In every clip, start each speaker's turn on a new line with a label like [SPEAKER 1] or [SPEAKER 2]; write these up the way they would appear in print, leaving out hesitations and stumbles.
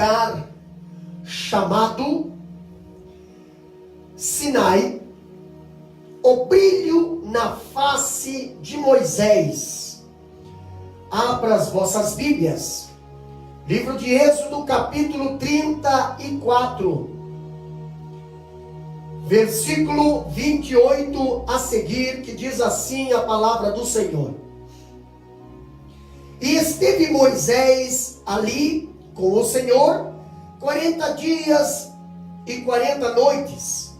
[SPEAKER 1] lugar chamado Sinai, o brilho na face de Moisés. Abra as vossas Bíblias. Livro de Êxodo, capítulo 34. Versículo 28 a seguir, que diz assim a palavra do Senhor. E esteve Moisés ali com o Senhor 40 dias e 40 noites.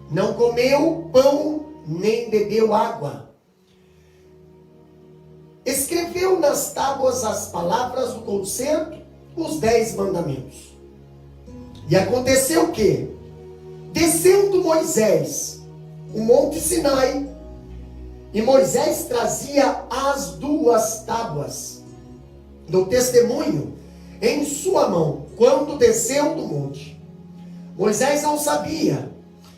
[SPEAKER 1] Não comeu pão, nem bebeu água. Escreveu nas tábuas as palavras do concerto, os 10 mandamentos. E aconteceu que, descendo Moisés o monte Sinai, e Moisés trazia as 2 tábuas do testemunho em sua mão, quando desceu do monte. Moisés não sabia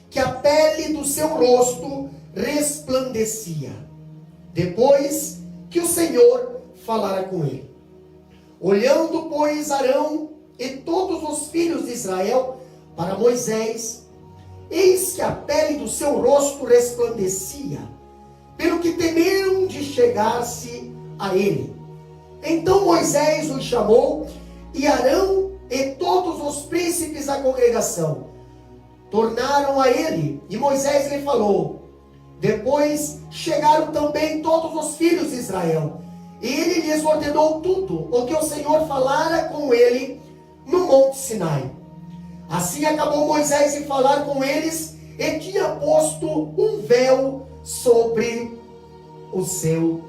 [SPEAKER 1] que a pele do seu rosto resplandecia, depois que o Senhor falara com ele. Olhando, pois, Arão e todos os filhos de Israel para Moisés, eis que a pele do seu rosto resplandecia, pelo que temeram de chegar-se a ele. Então Moisés os chamou, e Arão e todos os príncipes da congregação tornaram a ele, e Moisés lhe falou. Depois chegaram também todos os filhos de Israel, e ele lhes ordenou tudo o que o Senhor falara com ele no monte Sinai. Assim acabou Moisés de falar com eles, e tinha posto um véu sobre o seu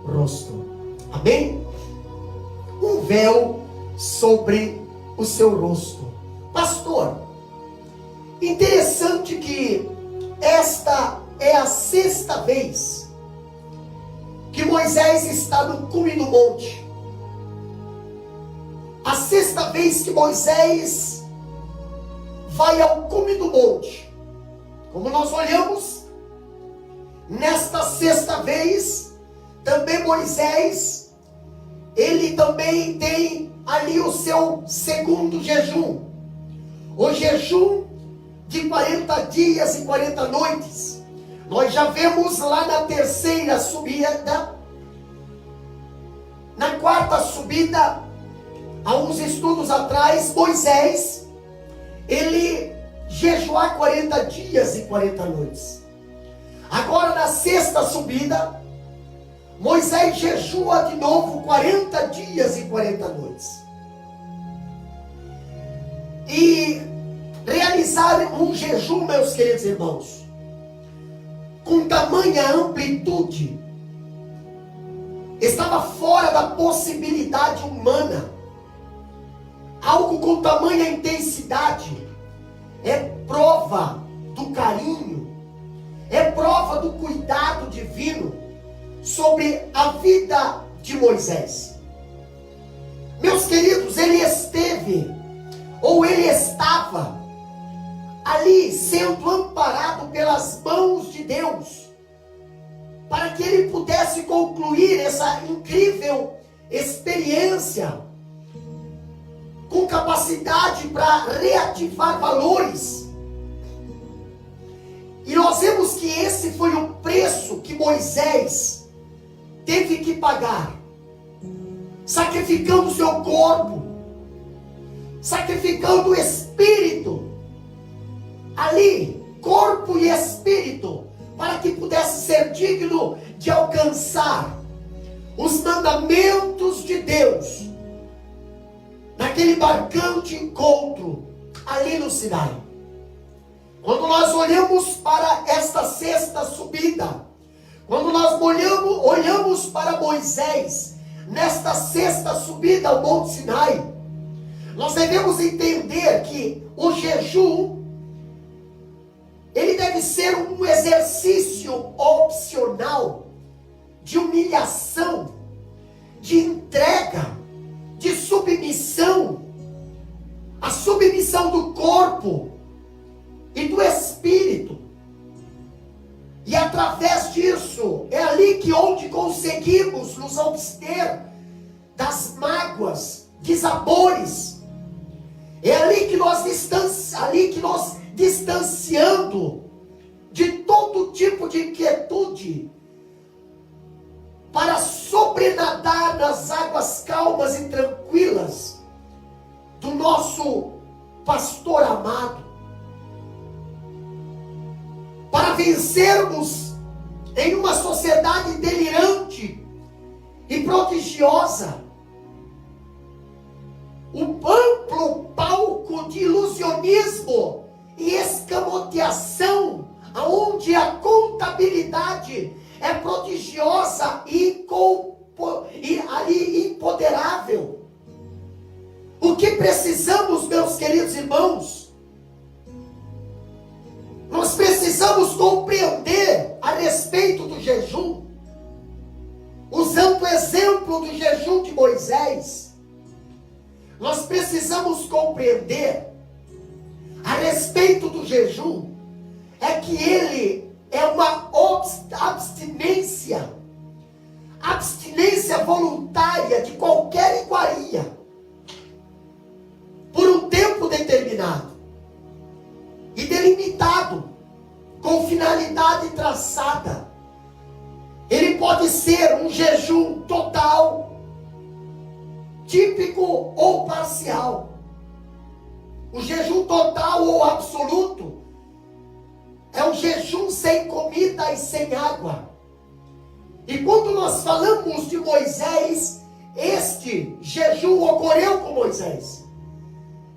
[SPEAKER 1] rosto. Amém? Um véu sobre o seu rosto. Pastor, interessante que esta é a 6ª vez que Moisés está no cume do monte. A 6ª vez que Moisés vai ao cume do monte. Como nós olhamos, nesta 6ª vez, também Moisés, ele também tem ali o seu segundo jejum. O jejum de 40 dias e 40 noites. Nós já vemos lá na 3ª subida, na 4ª subida, há uns estudos atrás, Moisés, ele jejuar 40 dias e 40 noites. Agora na 6ª subida, Moisés jejua de novo 40 dias e 40 noites. E realizar um jejum, meus queridos irmãos, com tamanha amplitude, estava fora da possibilidade humana. Algo com tamanha intensidade é prova do carinho, é prova do cuidado divino sobre a vida de Moisés. Meus queridos, ele esteve, ou ele estava, ali sendo amparado pelas mãos de Deus, para que ele pudesse concluir essa incrível experiência, com capacidade para reativar valores. E nós vemos que esse foi o preço que Moisés teve que pagar, sacrificando o seu corpo, sacrificando o espírito, ali, corpo e espírito, para que pudesse ser digno de alcançar os mandamentos de Deus, naquele marcante encontro ali no Sinai. Quando nós olhamos para esta 6ª subida, quando nós olhamos para Moisés nesta 6ª subida ao Monte Sinai, nós devemos entender que o jejum, ele deve ser um exercício opcional de humilhação, de entrega, de submissão, a submissão do corpo e do espírito. E através disso, é ali que onde conseguimos nos abster das mágoas, desabores. É ali que nós distanciando de todo tipo de inquietude, para sobrenadar nas águas calmas e tranquilas do nosso pastor amado, para vencermos em uma sociedade delirante e prodigiosa um amplo palco de ilusionismo e escamoteação, aonde a contabilidade é prodigiosa e ali imponderável. O que precisamos, meus queridos irmãos? Nós precisamos compreender a respeito do jejum, usando o exemplo do jejum de Moisés. Nós precisamos compreender a respeito do jejum, é que ele é uma abstinência voluntária de qualquer iguaria, por um tempo determinado e delimitado, com finalidade traçada. Ele pode ser um jejum total, típico ou parcial. O jejum total ou absoluto é um jejum sem comida e sem água. E quando nós falamos de Moisés, este jejum ocorreu com Moisés.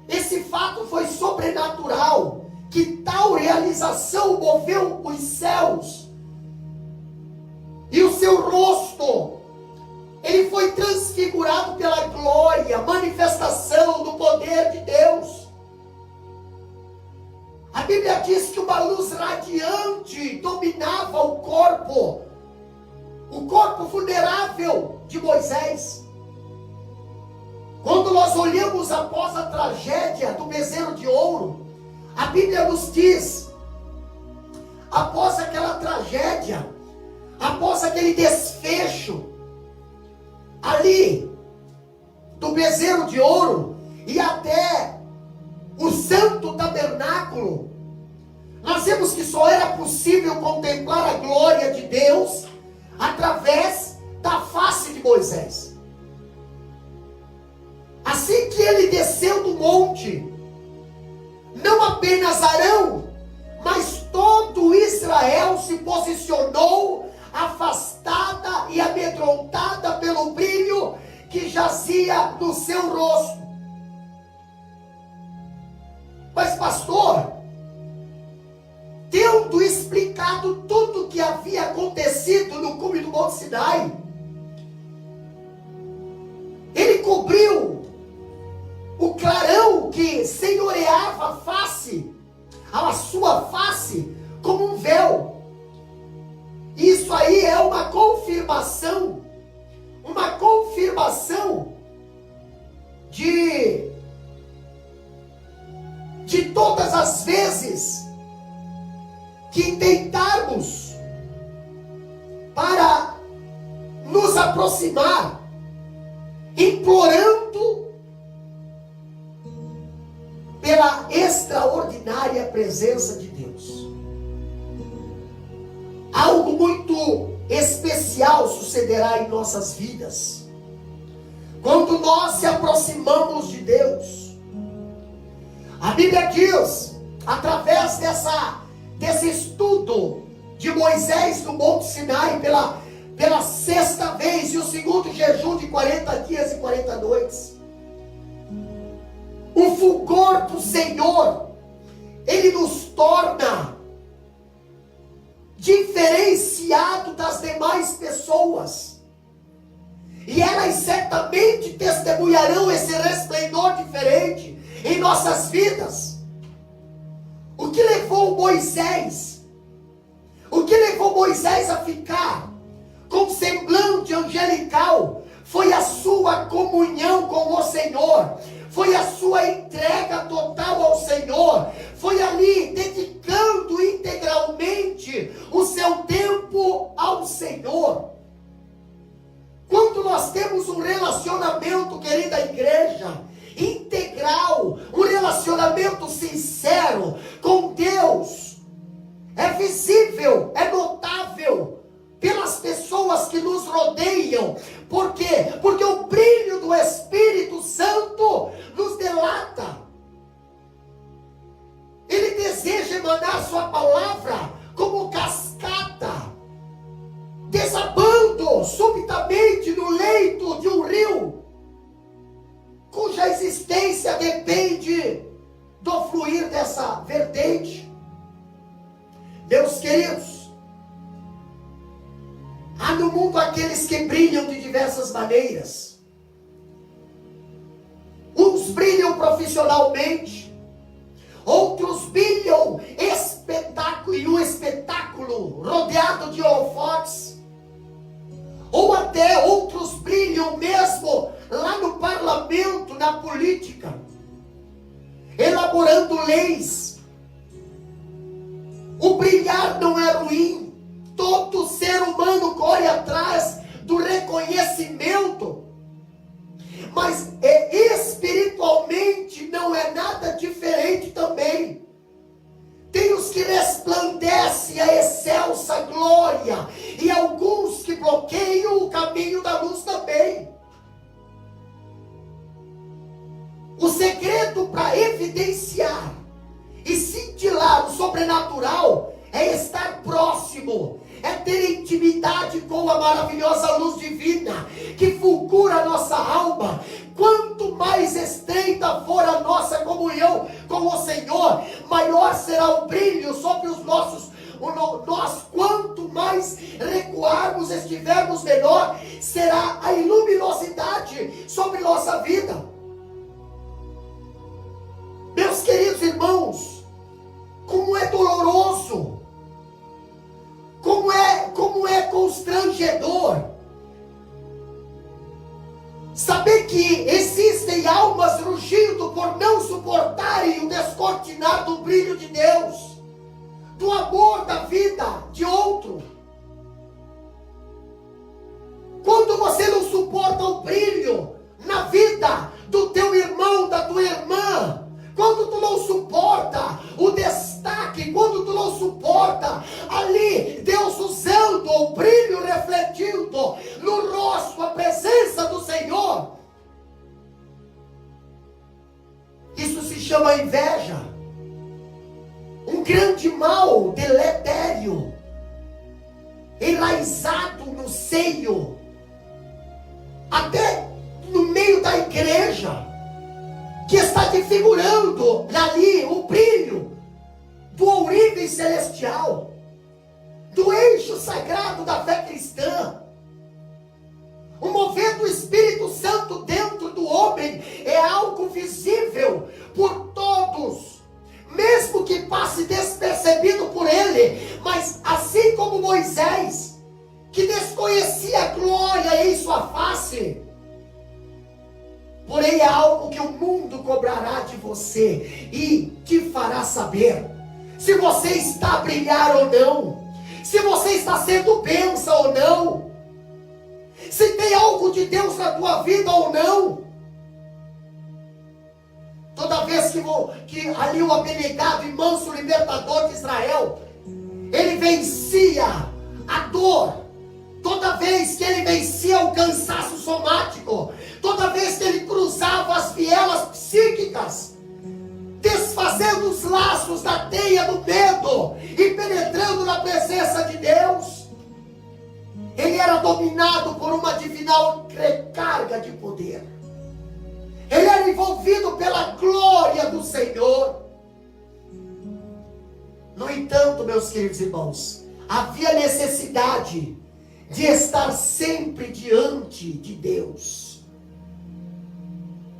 [SPEAKER 1] Esse fato foi sobrenatural, que tal realização moveu os céus. E o seu rosto, ele foi transfigurado pela glória, manifestação do poder de Deus. A Bíblia diz que uma luz radiante dominava o corpo vulnerável de Moisés. Quando nós olhamos após a tragédia do bezerro de ouro, a Bíblia nos diz, após aquela tragédia, após aquele desfecho ali do bezerro de ouro e até o santo tabernáculo, nós vemos que só era possível contemplar a glória de Deus através da face de Moisés. Assim que ele desceu do monte, não apenas Arão, mas todo Israel se posicionou afastada e amedrontada pelo brilho que jazia no seu rosto. Mas pastor, tendo explicado tudo o que havia acontecido no cume do Monte Sinai, ele cobriu o clarão que senhoreava a sua face, como um véu. Isso aí é uma confirmação de todas as vezes que tentarmos para nos aproximar, implorando pela extraordinária presença de Deus. Algo muito especial sucederá em nossas vidas quando nós se aproximamos de Deus. A Bíblia diz, através desse estudo de Moisés no Monte Sinai pela sexta vez, e o segundo jejum de 40 dias e 40 noites, o fulgor do Senhor, ele nos torna diferenciado das demais pessoas, e elas certamente testemunharão esse resplendor diferente em nossas vidas. O que levou Moisés a ficar com semblante angelical foi a sua comunhão com o Senhor, foi a sua entrega total ao Senhor, foi ali dedicando integralmente o seu tempo ao Senhor. um relacionamento, querida igreja, integral, um cuja existência depende do fluir dessa vertente. Meus queridos, há no mundo aqueles que brilham de diversas maneiras. Uns brilham profissionalmente, outros brilham em um espetáculo rodeado de holofotes, ou até outros brilham mesmo lá no parlamento, na política, elaborando leis. O brilhar não é ruim. Todo ser humano corre atrás do reconhecimento, mas espiritualmente não é nada diferente também. Tem os que resplandecem a excelsa glória e alguns que bloqueiam o caminho da luz também. O segredo para evidenciar e cintilar o sobrenatural é estar próximo, é ter intimidade com a maravilhosa luz divina que fulgura a nossa alma. Quanto mais estreita for a nossa comunhão com o Senhor, maior será o brilho sobre os nossos. Nós, quanto mais recuarmos, estivermos menor, será a luminosidade sobre nossa vida. Meus queridos irmãos, como é doloroso, como é constrangedor saber que existem almas rugindo por não suportarem o descortinar do brilho de Deus, do amor da vida de outro. Quando você não suporta o brilho na vida do teu irmão, da tua irmã, quando tu não suporta o destaque, quando tu não suporta ali Deus usando o brilho refletindo no rosto, a presença do Senhor, isso se chama inveja. Um grande mal deletério, enraizado no seio, até no meio da igreja, que está desfigurando ali o brilho do ourive celestial, do eixo sagrado da fé cristã. O mover do Espírito Santo dentro do homem é algo visível por todos, mesmo que passe despercebido por ele. Mas assim como Moisés, que desconhecia a glória em sua face, porém é algo que o mundo cobrará de você e te fará saber se você está a brilhar ou não, se você está sendo bênção ou não, se tem algo de Deus na tua vida ou não. Toda vez que ali o abnegado e manso libertador de Israel, ele vencia a dor, toda vez que ele vencia o cansaço somático, toda vez que ele cruzava as vielas psíquicas, desfazendo os laços da teia do medo e penetrando na presença de Deus, ele era dominado por uma divinal recarga de poder. Ele era envolvido pela glória do Senhor. No entanto, meus queridos irmãos, havia necessidade de estar sempre diante de Deus,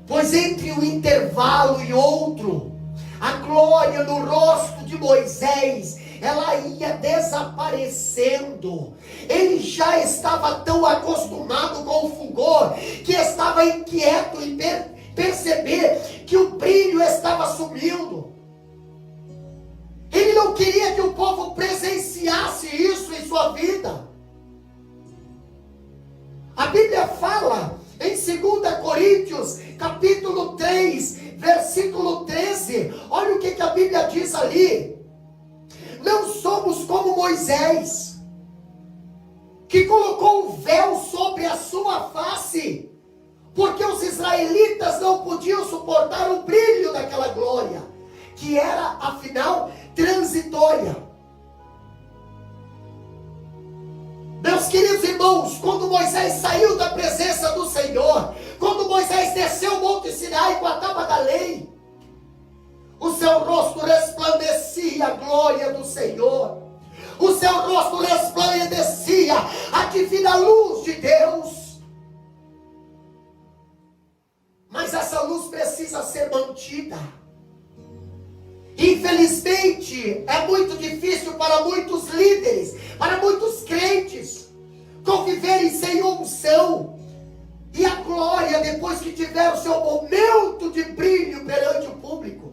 [SPEAKER 1] pois entre um intervalo e outro, a glória no rosto de Moisés, ela ia desaparecendo. Ele já estava tão acostumado com o fulgor, que estava inquieto em perceber que o brilho estava sumindo. Ele não queria que o povo presenciasse isso em sua vida. A Bíblia fala em 2 Coríntios, capítulo 3, versículo 13. Olha o que a Bíblia diz ali. Não somos como Moisés, que colocou o véu sobre a sua face, porque os israelitas não podiam suportar o brilho daquela glória, que era, afinal, transitória. Meus queridos irmãos, quando Moisés saiu da presença do Senhor, quando Moisés desceu o Monte Sinai com a tábua da lei, o seu rosto resplandecia a glória do Senhor. O seu rosto resplandecia a divina luz de Deus. Mas essa luz precisa ser mantida. Infelizmente, é muito difícil para muitos líderes, para muitos crentes, conviverem sem unção. E a glória, depois que tiver o seu momento de brilho perante o público.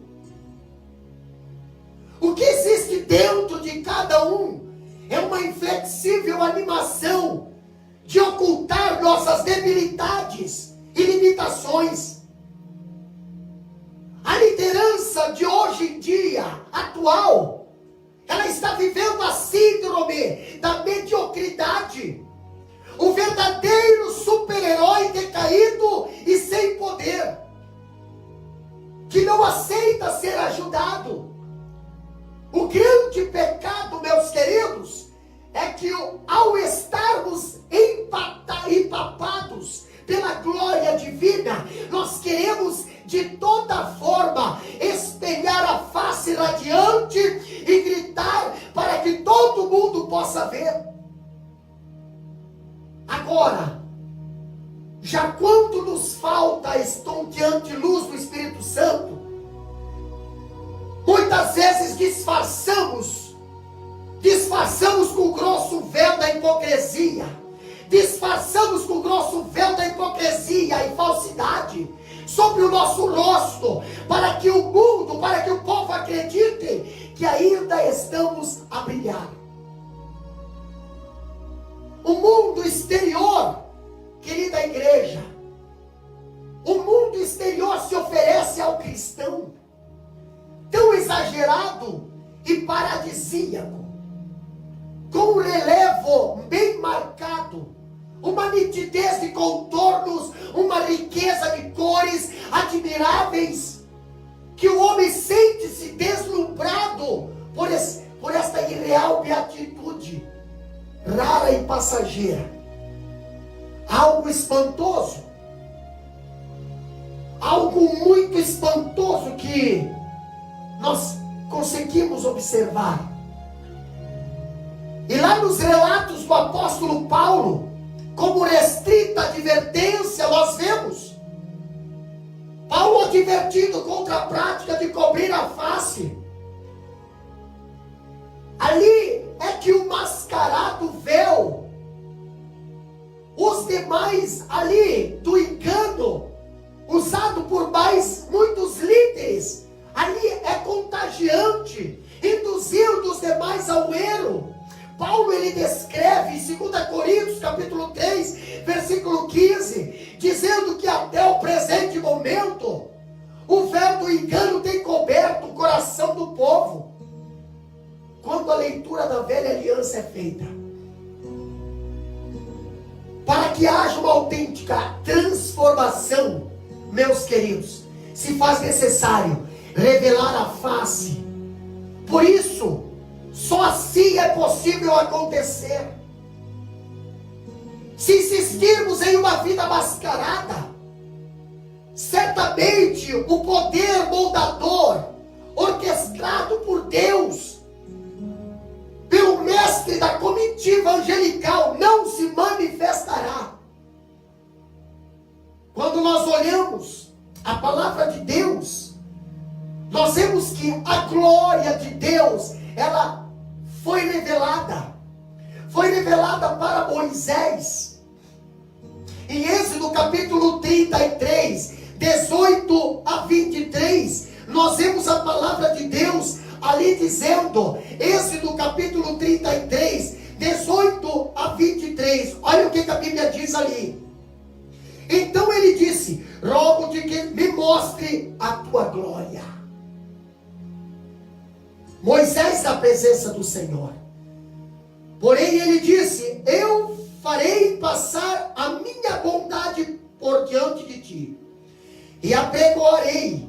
[SPEAKER 1] O que existe dentro de cada um é uma inflexível animação de ocultar nossas debilidades e limitações. A liderança de hoje em dia, atual, ela está vivendo a síndrome da mediocridade. O verdadeiro super-herói decaído e sem poder, que não aceita ser ajudado. O grande pecado, meus queridos, é que ao estarmos empapados pela glória divina, nós queremos de toda forma espelhar a face radiante e gritar para que todo mundo possa ver. Agora, já quando nos falta a estonteante luz do Espírito Santo, muitas vezes disfarçamos com o grosso véu da hipocrisia, disfarçamos com o grosso véu da hipocrisia e falsidade sobre o nosso rosto, para que o mundo, para que o povo acredite que ainda estamos a brilhar. O mundo exterior, querida igreja, o mundo exterior se oferece ao cristão tão exagerado e paradisíaco, com um relevo bem marcado, uma nitidez de contornos, uma riqueza de cores admiráveis, que o homem sente-se deslumbrado por esta irreal beatitude, rara e passageira. Algo espantoso, algo muito espantoso que nós conseguimos observar. E lá nos relatos do apóstolo Paulo, como restrita advertência, nós vemos Paulo advertindo contra a prática de cobrir a face. Ali é que o mascarado véu, os demais ali do engano, usado por muitos líderes, ali é contagiante, induzindo os demais ao erro. Paulo ele descreve em 2 Coríntios capítulo 3, versículo 15, dizendo que até o presente momento, o véu do engano tem coberto o coração do povo, quando a leitura da velha aliança é feita. Para que haja uma autêntica transformação, meus queridos, se faz necessário revelar a face. Por isso, só assim é possível acontecer. Se insistirmos em uma vida mascarada, certamente o poder moldador, orquestrado por Deus, pelo mestre da comitiva angelical, não se manifestará. Quando nós olhamos a palavra de Deus, nós vemos que a glória de Deus, ela foi revelada para Moisés. Em Êxodo capítulo 33, 18 a 23, nós vemos a palavra de Deus ali dizendo, Êxodo capítulo 33, 18 a 23, olha o que a Bíblia diz ali. Então ele disse, rogo-te que me mostre a tua glória. Moisés na presença do Senhor. Porém ele disse, eu farei passar a minha bondade por diante de ti, e apregoarei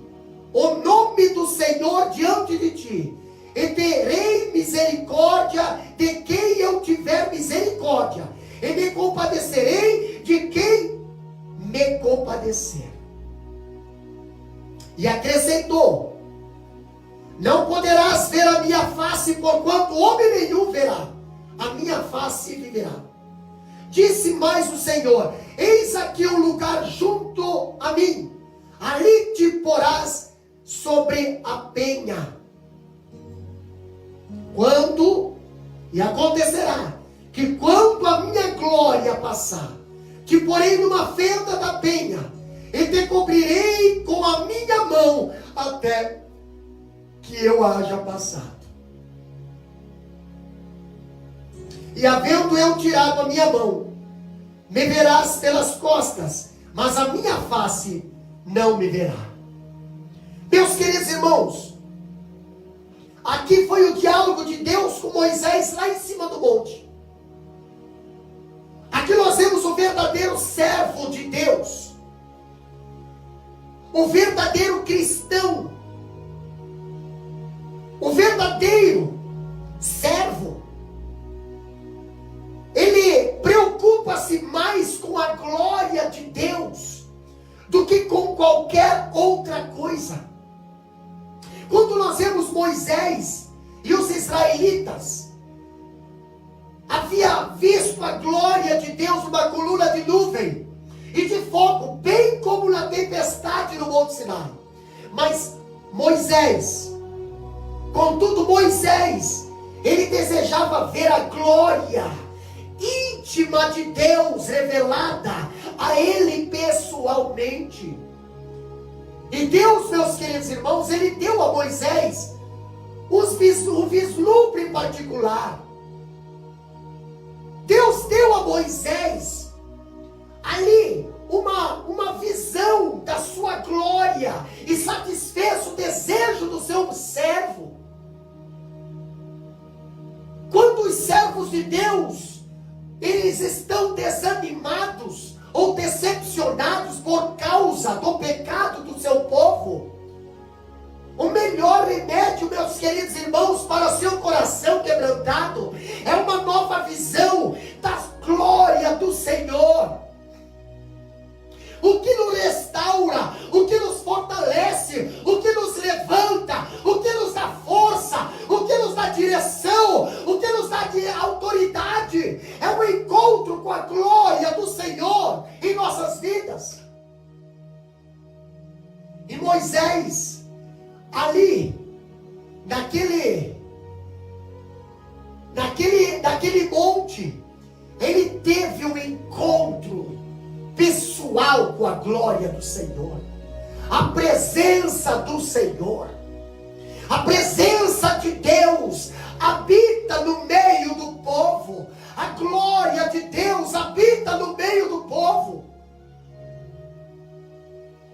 [SPEAKER 1] o nome do Senhor diante de ti, e terei misericórdia de quem eu tiver misericórdia, e me compadecerei de quem me compadecer. E acrescentou: não poderás ver a minha face, porquanto homem nenhum verá a minha face e viverá. Disse mais o Senhor: eis aqui um lugar junto a mim, ali te porás sobre a penha. E acontecerá que quando a minha glória passar, te porei numa fenda da penha, e te cobrirei com a minha mão, até que eu haja passado. E havendo eu tirado a minha mão, me verás pelas costas, mas a minha face não me verá. Meus queridos irmãos, aqui foi o diálogo de Deus com Moisés lá em cima do monte. Aqui nós vemos o verdadeiro servo de Deus, o verdadeiro cristão, o verdadeiro servo. Ele preocupa-se mais com a glória de Deus do que com qualquer outra coisa. Quando nós vemos Moisés e os israelitas, havia visto a glória de Deus numa coluna de nuvem e de fogo, bem como na tempestade no Monte Sinai. Mas Moisés, ele desejava ver a glória íntima de Deus revelada a ele pessoalmente. E Deus, meus queridos irmãos, ele deu a Moisés um vislumbre em particular. Deus deu a Moisés ali uma visão da sua glória e satisfez o desejo do seu servo. Quando os servos de Deus, eles estão desanimados ou decepcionados por causa do pecado do seu povo, o melhor remédio, meus queridos irmãos, para o seu coração quebrantado é uma nova visão da glória do Senhor. O que nos restaura, o que nos fortalece, o que nos levanta, o que nos dá força, o que nos dá direção, o que nos dá autoridade, é o encontro com a glória do Senhor em nossas vidas. E Moisés, ali, naquele monte, ele teve um encontro pessoal com a glória do Senhor, a presença do Senhor, a presença de Deus habita no meio do povo, a glória de Deus habita no meio do povo.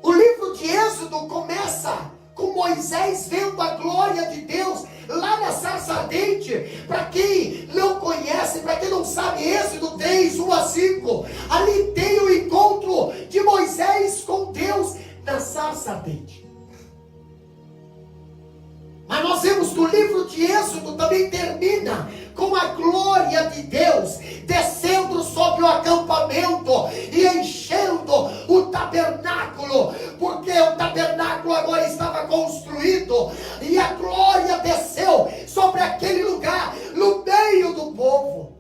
[SPEAKER 1] O livro de Êxodo começa com Moisés vendo a glória de Deus lá na sarça ardente. Para quem não conhece, para quem não sabe, Êxodo 3, 1 a 5, ali tem o encontro de Moisés com Deus na sarça ardente. Mas nós vemos que o livro de Êxodo também termina com a glória de Deus descendo sobre o acampamento e enchendo o tabernáculo, porque o tabernáculo agora estava construído e a glória desceu sobre aquele lugar no meio do povo.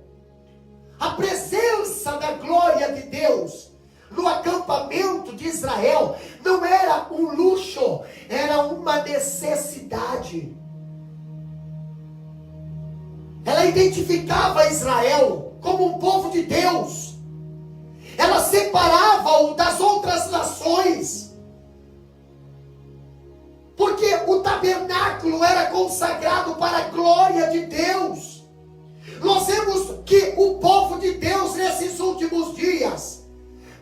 [SPEAKER 1] A presença da glória de Deus no acampamento de Israel não era um luxo, era uma necessidade. Ela identificava Israel como um povo de Deus. Ela separava-o das outras nações, porque o tabernáculo era consagrado para a glória de Deus. Nós vemos que o povo de Deus nesses últimos dias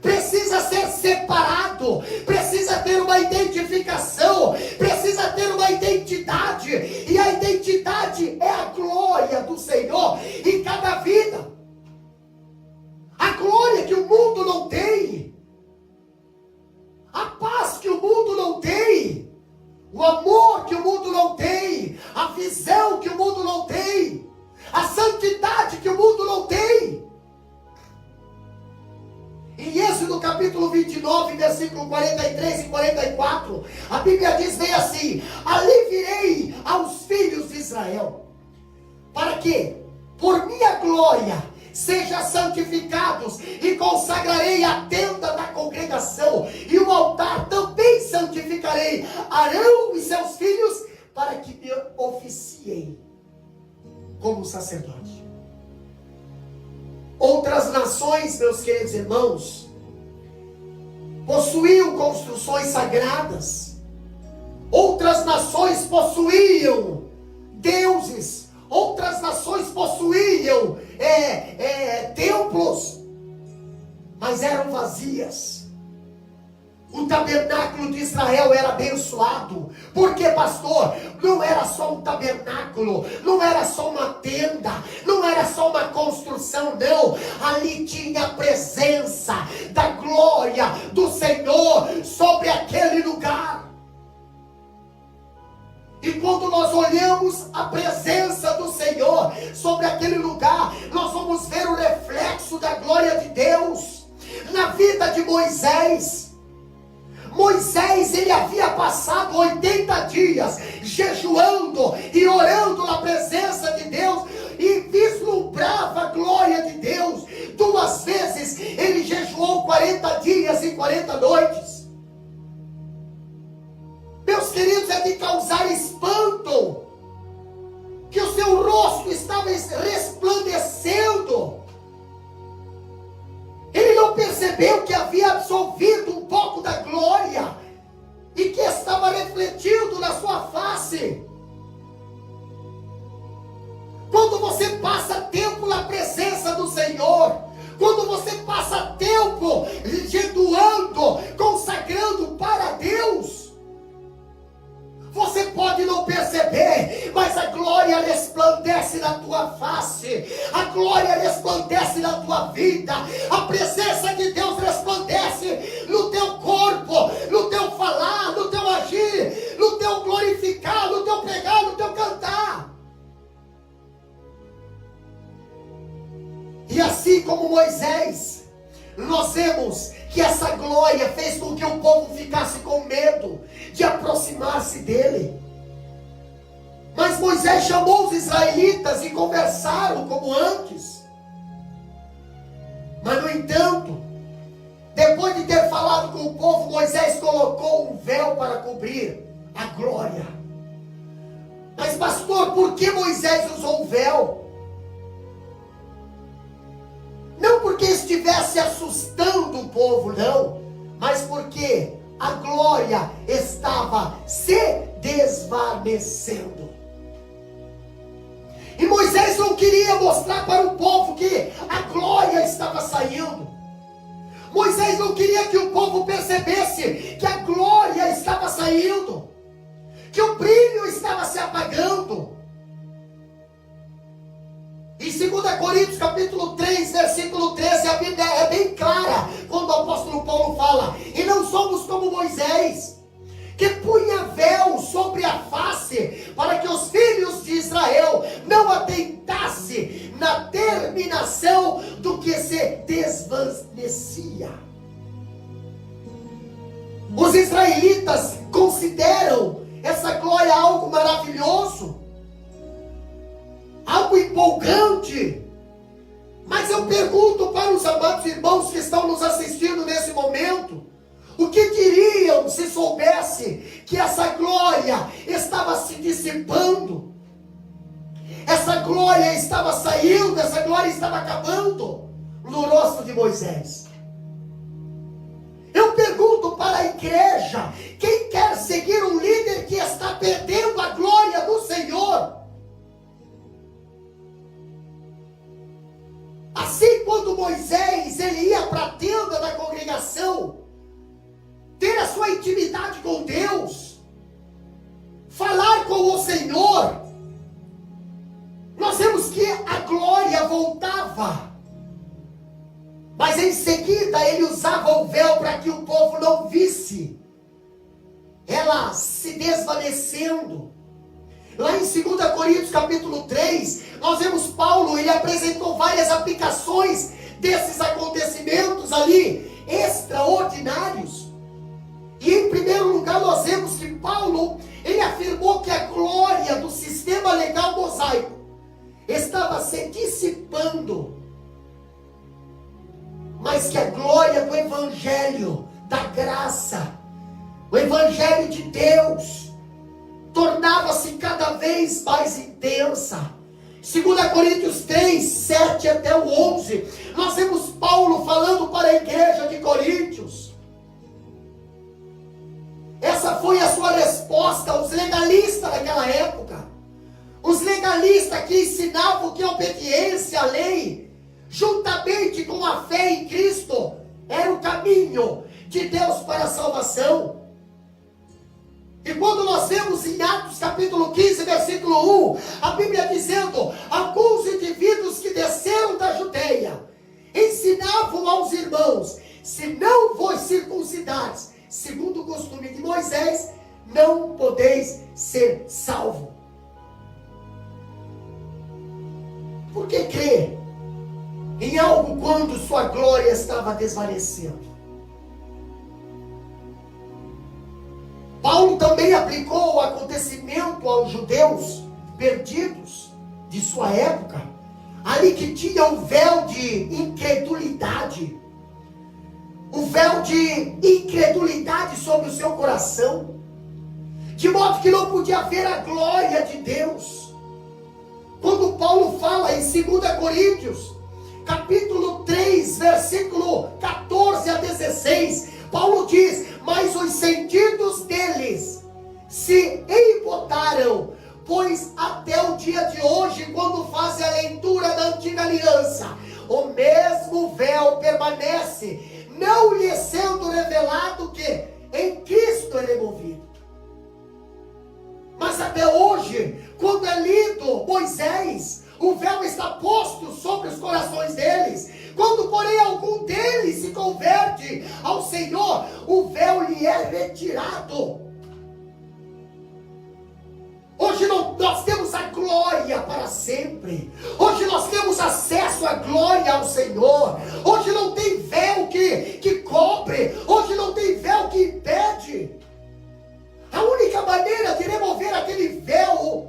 [SPEAKER 1] precisa ser separado, precisa ter uma identificação, precisa ter uma identidade, e a identidade é a glória do Senhor em cada vida. A glória que o mundo não tem, a paz que o mundo não tem, o amor que o mundo não tem, a visão que o mundo não tem, a santidade que o mundo não tem. Em Êxodo capítulo 29, dizendo? A Bíblia diz bem assim: ali virei aos filhos de Israel, para que, por minha glória, sejam santificados, e consagrarei a tenda da congregação, e o altar também santificarei, Arão e seus filhos, para que me oficiem como sacerdote. Outras nações, meus queridos irmãos, possuíam construções sagradas. Outras nações possuíam deuses. Outras nações possuíam templos, mas eram vazias. O tabernáculo de Israel era abençoado. Por quê, pastor? Não era só um tabernáculo, não era só uma tenda, não era só uma construção, não. Ali tinha a presença da glória do Senhor sobre aquele lugar. E quando nós olhamos a presença do Senhor sobre aquele lugar, nós vamos ver o reflexo da glória de Deus na vida de Moisés. Moisés, ele havia passado 80 dias jejuando e orando na presença de Deus, e vislumbrava a glória de Deus. 2 vezes ele jejuou 40 dias e 40 noites. Meus queridos, é de causar espanto que o seu rosto estava resplandecendo. Ele não percebeu que havia absorvido um pouco da glória e que estava refletindo na sua face. Quando você passa tempo na presença do Senhor, quando você passa tempo jejuando, consagrando para Deus, você pode não perceber, mas a glória resplandece na tua face, a glória resplandece na tua vida, a presença de Deus resplandece no teu corpo, no teu falar, no teu agir, no teu glorificar, no teu pregar, no teu cantar. E assim como Moisés, nós vemos que essa glória fez com que o povo ficasse com medo de aproximar-se dele. Mas Moisés chamou os israelitas e conversaram como antes. Mas no entanto, depois de ter falado com o povo, Moisés colocou um véu para cobrir a glória. Mas pastor, por que Moisés usou o véu? Não porque estivesse assustando o povo, não, mas porque a glória estava se desvanecendo. E Moisés não queria mostrar para o povo que a glória estava saindo. Moisés não queria que o povo percebesse que a glória estava saindo, que o brilho estava se apagando. Em 2 Coríntios capítulo 3, versículo 13, a Bíblia é bem clara, quando o apóstolo Paulo fala: e não somos como Moisés, que punha véu sobre a face, para que os filhos de Israel não atentassem na terminação do que se desvanecia. Os israelitas consideram essa glória algo maravilhoso, algo empolgante. Mas eu pergunto para os amados irmãos que estão nos assistindo nesse momento: o que diriam se soubesse que essa glória estava se dissipando? Essa glória estava saindo, essa glória estava acabando no rosto de Moisés. Eu pergunto para a igreja: quem quer seguir um líder que está perdendo a glória do Senhor? Assim, quando Moisés ele ia para a tenda da congregação, ter a sua intimidade com Deus, falar com o Senhor, nós vemos que a glória voltava, mas em seguida ele usava o véu para que o povo não visse ela se desvanecendo. Lá em 2 Coríntios capítulo 3, nós vemos Paulo, ele apresentou várias aplicações desses acontecimentos ali, extraordinários. E em primeiro lugar nós vemos que Paulo, ele afirmou que a glória do sistema legal mosaico estava se dissipando, mas que a glória do evangelho, da graça, o evangelho de Deus, tornava-se cada vez mais intensa. 2 Coríntios 3, 7 até o 11, nós vemos Paulo falando para a igreja de Coríntios. Essa foi a sua resposta aos legalistas daquela época. Os legalistas que ensinavam que a obediência à lei, juntamente com a fé em Cristo, era o caminho de Deus para a salvação. E quando nós vemos em Atos capítulo 15, versículo 1, a Bíblia dizendo: alguns indivíduos que desceram da Judeia ensinavam aos irmãos: se não vos circuncidares, segundo o costume de Moisés, não podeis ser salvo. Por que crer em algo quando sua glória estava desvanecendo? Paulo também aplicou o acontecimento aos judeus perdidos de sua época, ali que tinha um véu de incredulidade, um véu de incredulidade sobre o seu coração, de modo que não podia ver a glória de Deus. Quando Paulo fala em 2 Coríntios, capítulo 3, versículo 14 a 16, Paulo diz: mas os sentidos deles se embotaram, pois até o dia de hoje, quando fazem a leitura da antiga aliança, o mesmo véu permanece, não lhe sendo revelado que em Cristo é removido. Mas até hoje, quando é lido Moisés, o véu está posto sobre os corações deles. Quando, porém, algum deles se converte ao Senhor, o véu lhe é retirado. Hoje nós temos a glória para sempre. Hoje nós temos acesso à glória ao Senhor. Hoje não tem véu que cobre. Hoje não tem véu que impede. A única maneira de remover aquele véu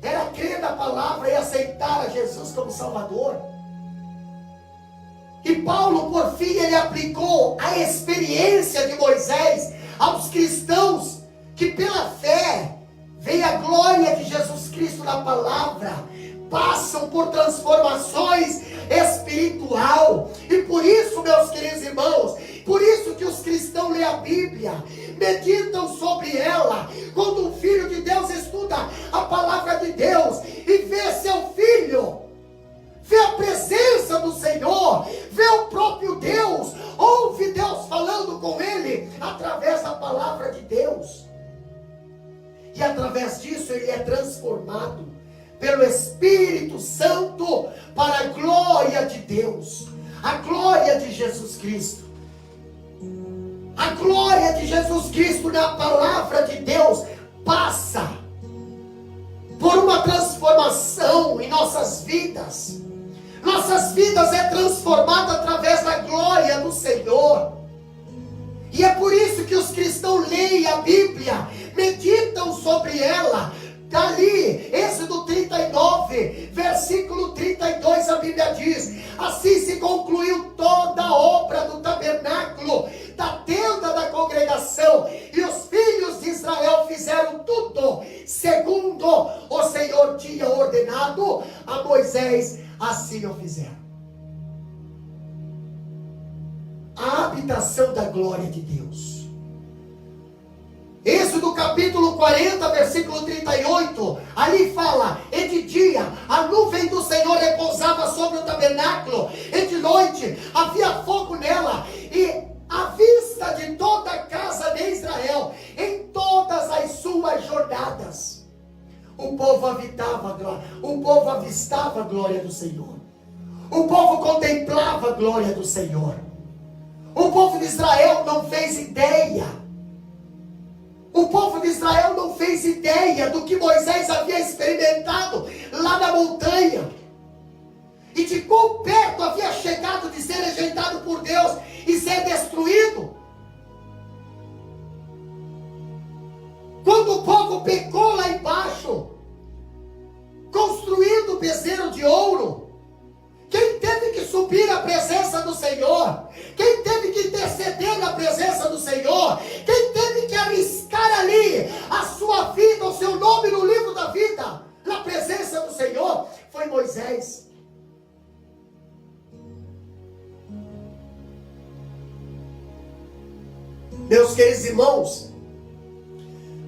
[SPEAKER 1] era crer na palavra e aceitar a Jesus como Salvador. E Paulo, por fim, ele aplicou a experiência de Moisés aos cristãos que pela fé veem a glória de Jesus Cristo na palavra, passam por transformações espiritual. E por isso, meus queridos irmãos, por isso que os cristãos lêem a Bíblia, meditam sobre ela. Quando um filho de Deus estuda a palavra de Deus e vê seu filho, vê a presença do Senhor, vê o próprio Deus, ouve Deus falando com ele através da palavra de Deus. E através disso ele é transformado pelo Espírito Santo para a glória de Deus, a glória de Jesus Cristo. A glória de Jesus Cristo na palavra de Deus passa por uma transformação em nossas vidas. Nossas vidas é transformada através da glória do Senhor. E é por isso que os cristãos leem a Bíblia, meditam sobre ela. Dali, Êxodo 39, versículo 32, a Bíblia diz: assim se concluiu toda a obra do tabernáculo, da tenda da congregação, e os filhos de Israel fizeram tudo segundo o Senhor tinha ordenado a Moisés, assim o fizeram. A habitação da glória de Deus. Êxodo capítulo 40, versículo 38, ali fala: e de dia a nuvem do Senhor repousava sobre o tabernáculo, e de noite havia fogo nela, e à vista de toda a casa de Israel, em todas as suas jornadas, o povo avistava a glória do Senhor, o povo contemplava a glória do Senhor. O povo de Israel não fez ideia. O povo de Israel não fez ideia do que Moisés havia experimentado lá na montanha. E de quão perto havia chegado de ser rejeitado por Deus e ser destruído. Quando o povo pecou lá embaixo, construindo o bezerro de ouro, quem teve que subir à presença do Senhor, quem teve que interceder na presença do Senhor, quem teve que arriscar ali a sua vida, o seu nome no livro da vida, na presença do Senhor, foi Moisés. Meus queridos irmãos,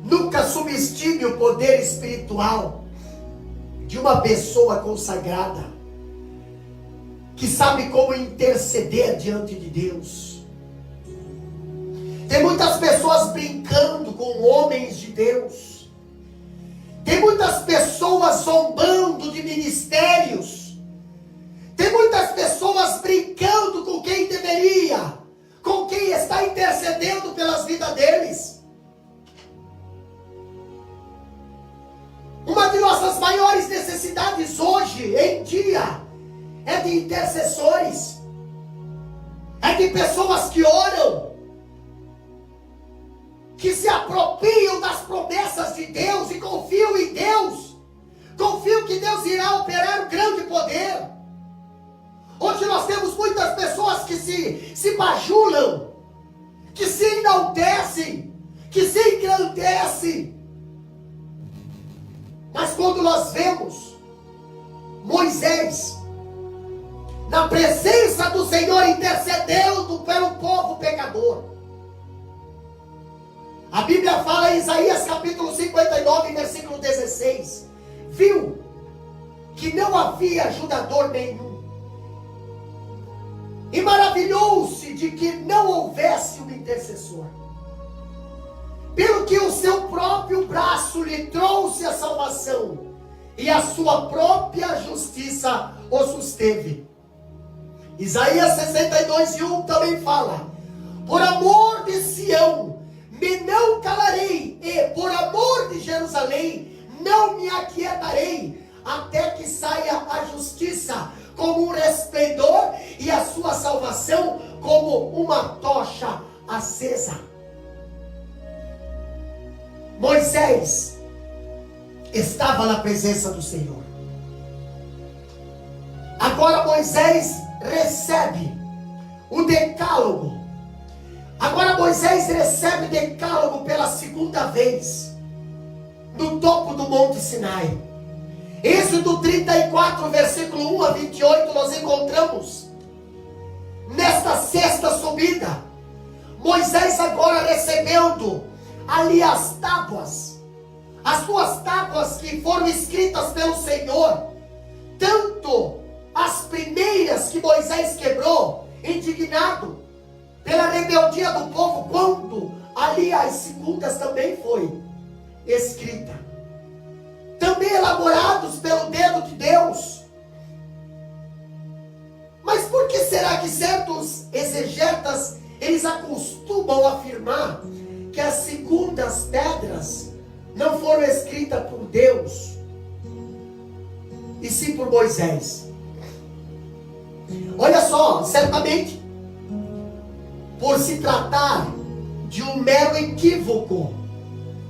[SPEAKER 1] nunca subestime o poder espiritual de uma pessoa consagrada, que sabe como interceder diante de Deus. Tem muitas pessoas brincando com homens de Deus. Tem muitas pessoas zombando de ministérios. Tem muitas pessoas brincando com quem deveria, com quem está intercedendo pelas vidas deles. Uma de nossas maiores necessidades hoje, em dia, é de intercessores, é de pessoas que oram, que se apropriam das promessas de Deus e confiam em Deus, confiam que Deus irá operar um grande poder. Hoje nós temos muitas pessoas que se bajulam, que se enaltecem, que se engrandecem. Mas quando nós vemos Moisés, na presença do Senhor, intercedendo pelo povo pecador. A Bíblia fala em Isaías capítulo 59, versículo 16. Viu que não havia ajudador nenhum, e maravilhou-se de que não houvesse um intercessor. Pelo que o seu próprio braço lhe trouxe a salvação, e a sua própria justiça o susteve. Isaías 62:1 também fala: por amor de Sião me não calarei, e por amor de Jerusalém não me aquietarei, até que saia a justiça como um resplendor e a sua salvação como uma tocha acesa. Moisés estava na presença do Senhor. Agora Moisés recebe o decálogo. Agora Moisés recebe o decálogo pela segunda vez, no topo do Monte Sinai. Êxodo 34, versículo 1 a 28, nós encontramos, nesta sexta subida, Moisés agora recebendo ali as tábuas, as duas tábuas que foram escritas pelo Senhor, tanto as primeiras que Moisés quebrou, indignado pela rebeldia do povo, quanto ali as segundas também foi escrita, também elaborados pelo dedo de Deus. Mas por que será que certos exegetas, eles acostumam afirmar que as segundas pedras não foram escritas por Deus, e sim por Moisés? Olha só, certamente, por se tratar de um mero equívoco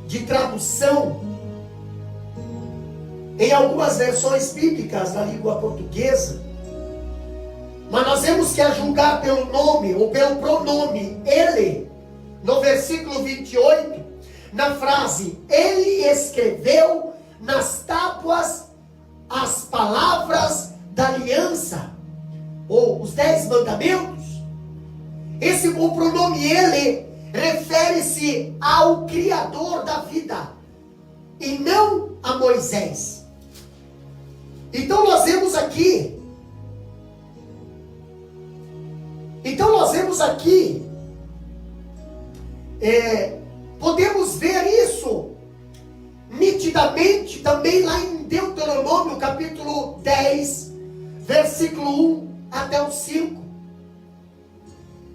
[SPEAKER 1] de tradução, em algumas versões bíblicas na língua portuguesa, mas nós vemos que, a julgar pelo nome ou pelo pronome ele, no versículo 28, na frase ele escreveu nas tábuas as palavras da aliança, ou os 10 mandamentos, o pronome ele refere-se ao Criador da vida e não a Moisés. Então nós vemos aqui podemos ver isso nitidamente também lá em Deuteronômio capítulo 10, versículo 1 até o 5,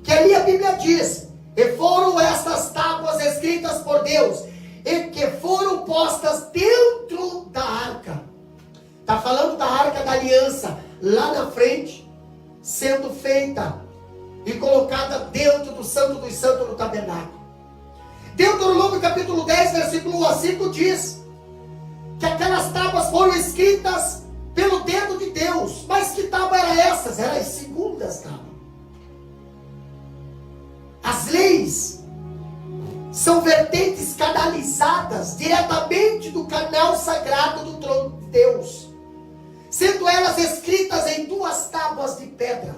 [SPEAKER 1] que ali a Bíblia diz: e foram estas tábuas escritas por Deus, e que foram postas dentro da arca. Está falando da arca da aliança, lá na frente, sendo feita e colocada dentro do Santo dos Santos, no tabernáculo. Deuteronômio capítulo 10, versículo 1 a 5 diz que aquelas tábuas foram escritas pelo dedo de Deus. Mas que tábua eram essas? Eram as segundas tábuas. As leis são vertentes canalizadas diretamente do canal sagrado do trono de Deus, sendo elas escritas em 2 tábuas de pedra.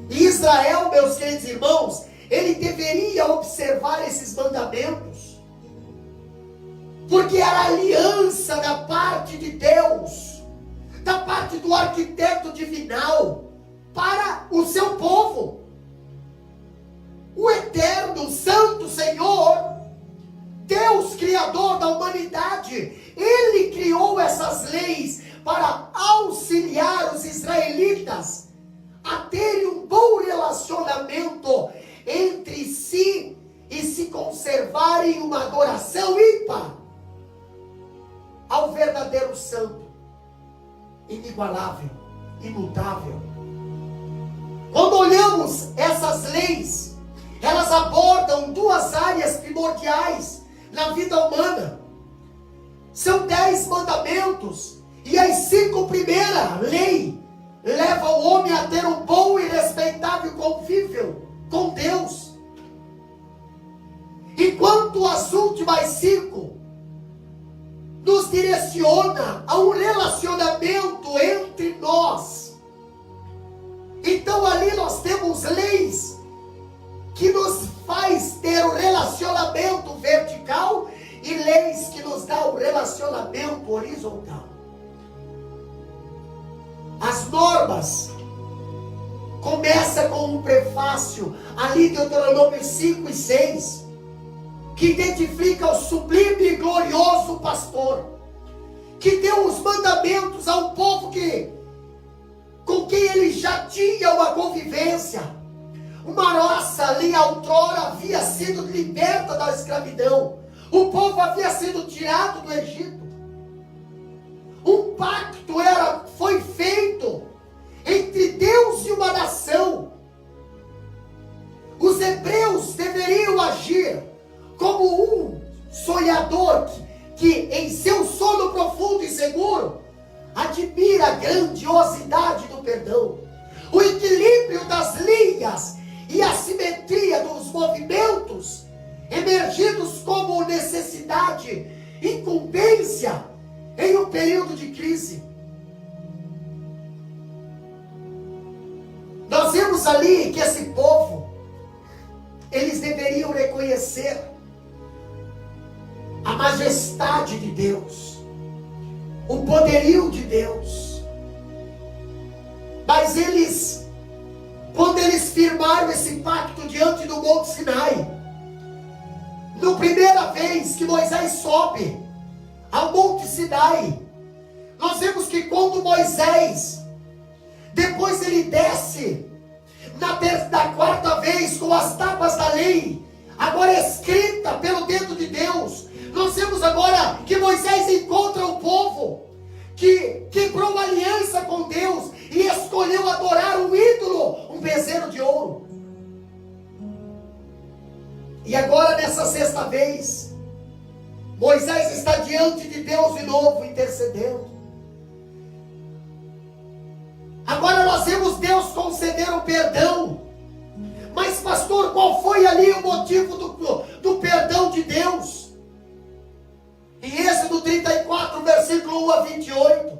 [SPEAKER 1] E Israel, meus queridos irmãos, ele deveria observar esses mandamentos, porque era aliança da parte de Deus, da parte do arquiteto divinal, para o seu povo. O eterno, santo Senhor, Deus criador da humanidade, Ele criou essas leis para auxiliar os israelitas a terem um bom relacionamento entre si e se conservarem uma adoração ímpar ao verdadeiro santo, inigualável, imutável. Quando olhamos essas leis, elas abordam 2 áreas primordiais na vida humana. São 10 mandamentos, e as 5 primeiras leis levam o homem a ter um bom e respeitável convívio com Deus, enquanto as últimas 5 nos direciona a um relacionamento entre nós. Então ali nós temos leis que nos faz ter um relacionamento vertical e leis que nos dá um relacionamento horizontal. As normas começa com um prefácio ali de Deuteronômio 5 e 6, que identifica o sublime e glorioso pastor, que deu os mandamentos ao povo com quem ele já tinha uma convivência. Uma raça ali outrora havia sido liberta da escravidão. O povo havia sido tirado do Egito. Um pacto foi feito entre Deus e uma nação. Os hebreus deveriam agir como um sonhador que em seu sono profundo e seguro admira a grandiosidade do perdão, o equilíbrio das linhas e a simetria dos movimentos, emergidos como necessidade, incumbência em um período de crise. Nós vemos ali que esse povo, eles deveriam reconhecer a majestade de Deus, o poderio de Deus. Mas quando eles firmaram esse pacto diante do Monte Sinai, na primeira vez que Moisés sobe ao Monte Sinai, nós vemos que quando Moisés, depois ele desce, na 4ª vez, com as tábuas da lei, agora escrita pelo dedo de Deus, nós vemos agora que Moisés encontra o povo que quebrou uma aliança com Deus e escolheu adorar um ídolo, um bezerro de ouro. E agora, nessa 6ª vez, Moisés está diante de Deus de novo, intercedendo. Agora nós vemos Deus conceder o perdão. Mas pastor, qual foi ali o motivo do perdão de Deus? Em Êxodo 34, versículo 1 a 28,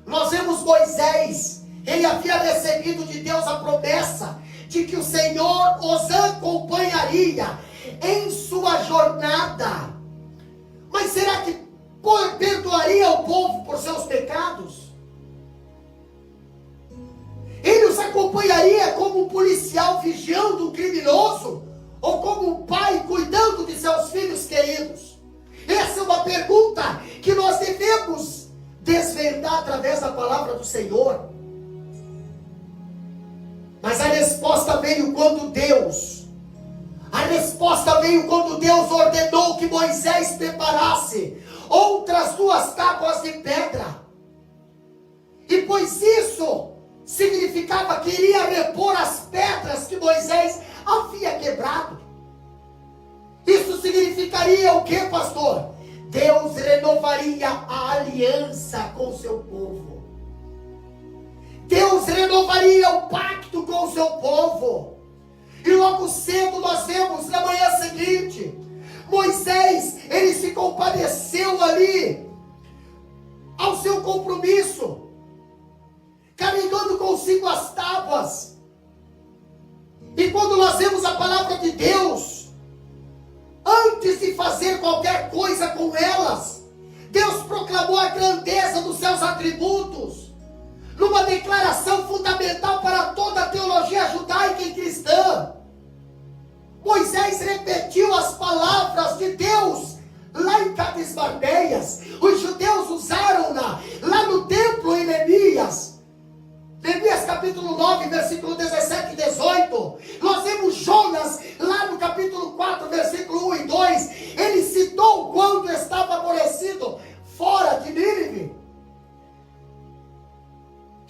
[SPEAKER 1] nós vemos Moisés, ele havia recebido de Deus a promessa de que o Senhor os acompanharia em sua jornada. Mas será que perdoaria o povo por seus pecados? Ele os acompanharia como um policial vigiando um criminoso? Ou como um pai cuidando de seus filhos queridos? Essa é uma pergunta que nós devemos desvendar através da palavra do Senhor. Mas a resposta veio quando Deus ordenou que Moisés preparasse outras 2 tábuas de pedra. E pois isso significava que iria repor as pedras que Moisés havia quebrado. Isso significaria o que, pastor? Deus renovaria a aliança com o seu povo. Deus renovaria o pacto com o seu povo. E logo cedo nós vemos na manhã seguinte, Moisés, ele se compadeceu ali ao seu compromisso, carregando consigo as tábuas. E quando nós vemos a palavra de Deus, antes de fazer qualquer coisa com elas, Deus proclamou a grandeza dos seus atributos, numa declaração fundamental para toda a teologia judaica e cristã. Moisés repetiu as palavras de Deus lá em Cades Barneias. Os judeus usaram-na lá no templo em Neemias. Neemias capítulo 9, versículo 17 e 18. Nós vemos Jonas lá no capítulo 4, versículo 1 e 2. Ele citou quando estava aborrecido fora de Nínive.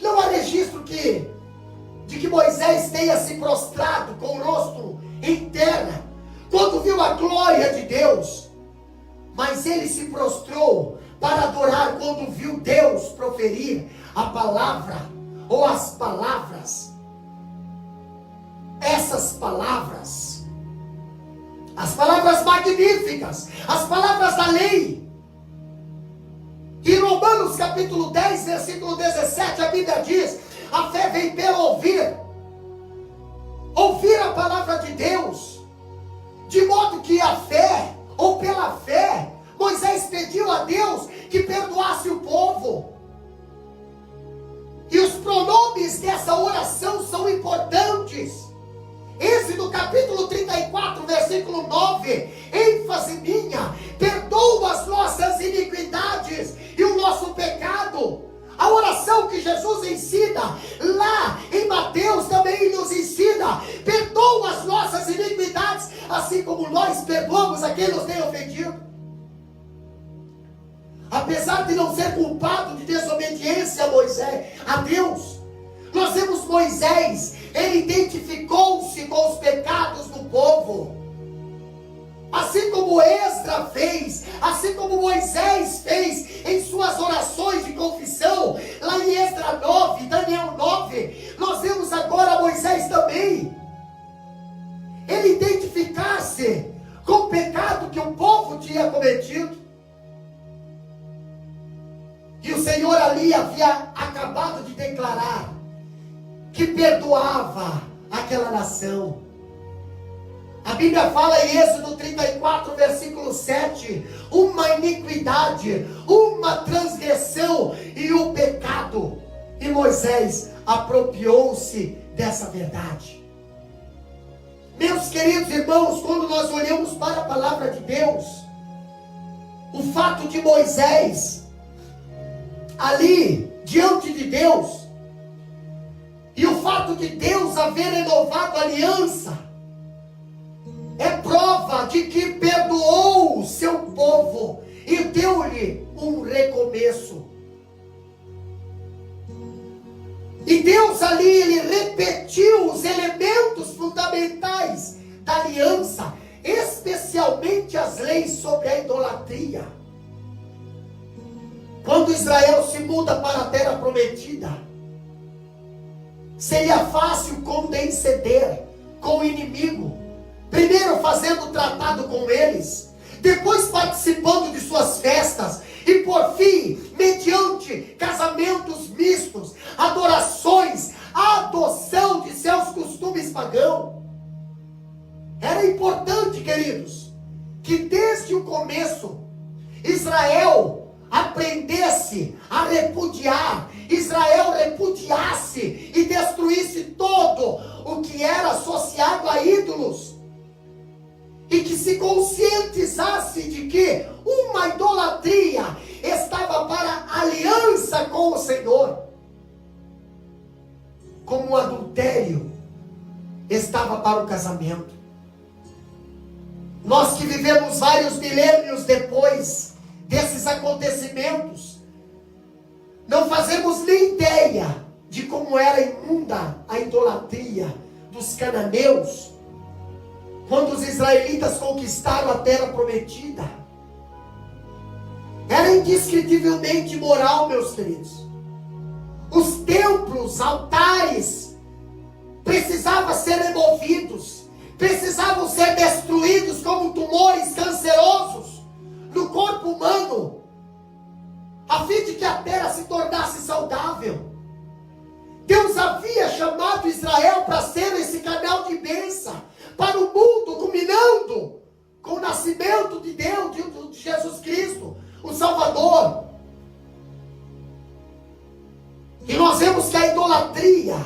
[SPEAKER 1] Não há registro de que Moisés tenha se prostrado com o rosto em terra quando viu a glória de Deus. Mas ele se prostrou para adorar quando viu Deus proferir a palavra, ou as palavras. Essas palavras, as palavras magníficas, as palavras da lei. Em Romanos capítulo 10, versículo 17, a Bíblia diz: a fé vem pelo ouvir a palavra de Deus, de modo que a fé, ou pela fé, Moisés pediu a Deus que perdoasse o povo. E os pronomes dessa oração são importantes. Êxodo capítulo 34, versículo 9, ênfase minha: perdoa as nossas iniquidades e o nosso pecado. A oração que Jesus ensina lá em Mateus também nos ensina: perdoa as nossas iniquidades, assim como nós perdoamos a quem nos tem ofendido. Apesar de não ser culpado de desobediência a Deus, nós vemos Moisés, ele identificou-se com os pecados do povo. Assim como Esdras fez, assim como Moisés fez em suas orações de confissão, lá em Esdras 9, Daniel 9, nós vemos agora Moisés também. Ele identificar-se com o pecado que o povo tinha cometido. E o Senhor ali havia acabado de declarar que perdoava aquela nação. A Bíblia fala em Êxodo 34, versículo 7, uma iniquidade, uma transgressão e o pecado. E Moisés apropriou-se dessa verdade. Meus queridos irmãos, quando nós olhamos para a palavra de Deus, o fato de Moisés ali diante de Deus, e o fato de Deus haver renovado a aliança, é prova de que perdoou o seu povo e deu-lhe um recomeço. E Deus ali, ele repetiu os elementos fundamentais da aliança, especialmente as leis sobre a idolatria. Quando Israel se muda para a terra prometida, seria fácil condescender com o inimigo, primeiro fazendo tratado com eles, depois participando de suas festas, e por fim, mediante casamentos mistos, adorações, adoção de seus costumes pagãos. Era importante, queridos, que desde o começo, Israel aprendesse a repudiar, Israel repudiasse e destruísse todo o que era associado a ídolos, e que se conscientizasse de que uma idolatria estava para aliança com o Senhor, como o adultério estava para o casamento. Nós que vivemos vários milênios depois desses acontecimentos, não fazemos nem ideia de como era imunda a idolatria dos cananeus, quando os israelitas conquistaram a terra prometida, era indescritivelmente imoral, meus queridos. Os templos, altares, precisavam ser removidos, precisavam ser destruídos como tumores cancerosos no corpo humano, a fim de que a terra se tornasse saudável. Deus havia chamado Israel para ser esse canal de bênção para o mundo, culminando com o nascimento de Deus, de Jesus Cristo, o Salvador. E nós vemos que a idolatria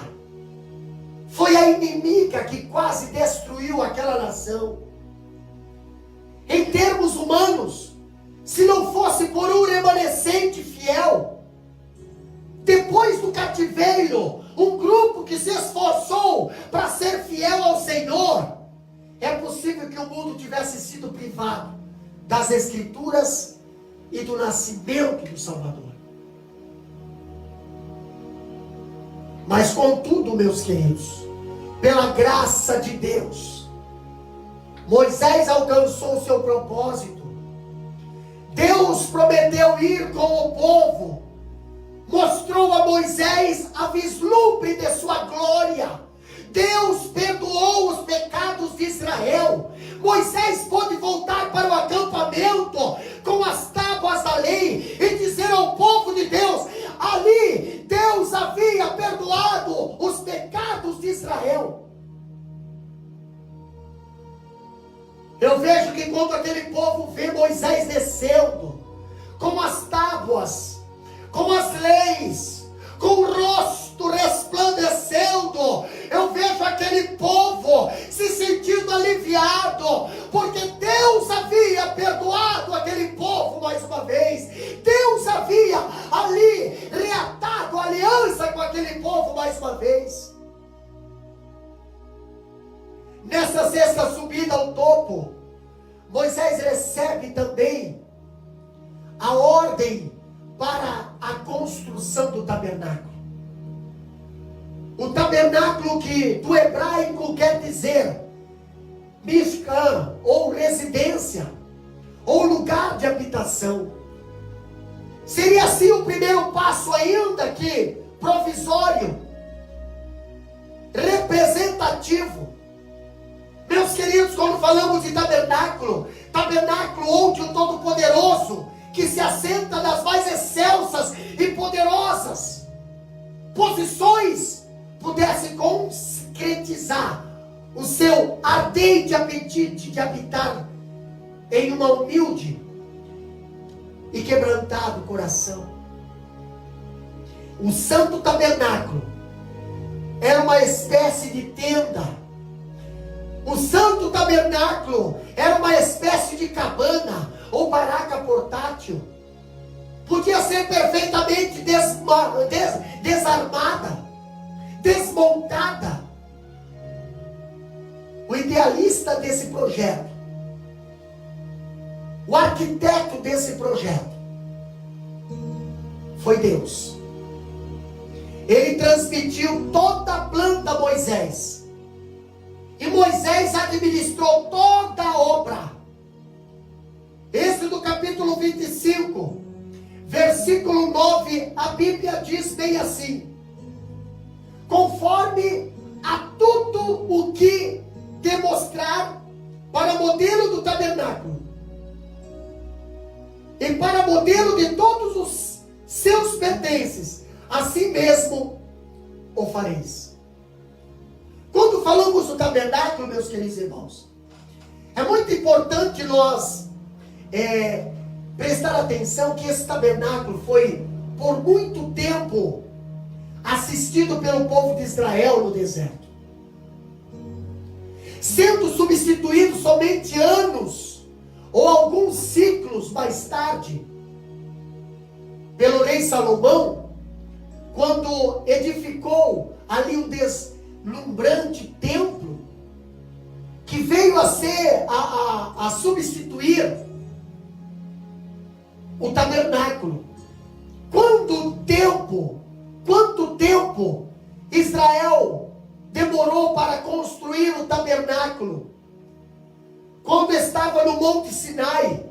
[SPEAKER 1] foi a inimiga que quase destruiu aquela nação. Em termos humanos, se não fosse por um remanescente fiel, depois do cativeiro, um grupo que se esforçou para ser fiel ao Senhor, é possível que o mundo tivesse sido privado das Escrituras e do nascimento do Salvador. Mas contudo, meus queridos, pela graça de Deus, Moisés alcançou o seu propósito. Deus prometeu ir com o povo, mostrou a Moisés a vislumbre de sua glória. Deus perdoou os pecados de Israel. Moisés pôde voltar para o acampamento com as tábuas da lei e dizer ao povo de Deus: ali Deus havia perdoado os pecados de Israel. Eu vejo que quando aquele povo vê Moisés descendo com as tábuas, com as leis, com o rosto resplandecendo, eu vejo aquele povo se sentindo aliviado, porque Deus havia perdoado aquele povo mais uma vez. Deus havia ali reatado a aliança com aquele povo mais uma vez. Nessa sexta subida ao topo, Moisés recebe também a ordem para a construção do tabernáculo. O tabernáculo, que do hebraico quer dizer Mishkan, ou residência, ou lugar de habitação. Seria assim o primeiro passo, ainda que provisório, representativo. Meus queridos, quando falamos de tabernáculo, tabernáculo onde o Todo-Poderoso, que se assenta nas mais excelsas e poderosas posições, pudesse concretizar o seu ardente apetite de habitar em uma humilde e quebrantado coração. O santo tabernáculo era uma espécie de tenda. O santo tabernáculo era uma espécie de cabana ou baraca portátil. Podia ser perfeitamente desarmada, desmontada. O idealista desse projeto, o arquiteto desse projeto, foi Deus. Ele transmitiu toda a planta a Moisés. E Moisés administrou toda a obra. Êxodo capítulo 25, versículo 9, a Bíblia diz bem assim: conforme a tudo o que demonstrar para modelo do tabernáculo, e para modelo de todos os seus pertences, assim mesmo o fareis. Quando falamos do tabernáculo, meus queridos irmãos, é muito importante nós prestar atenção que esse tabernáculo foi por muito tempo assistido pelo povo de Israel no deserto, sendo substituído somente anos ou alguns ciclos mais tarde pelo rei Salomão, quando edificou ali um deslumbrante templo que veio a ser a substituir o tabernáculo. Quanto tempo Israel demorou para construir o tabernáculo? quando estava no Monte Sinai,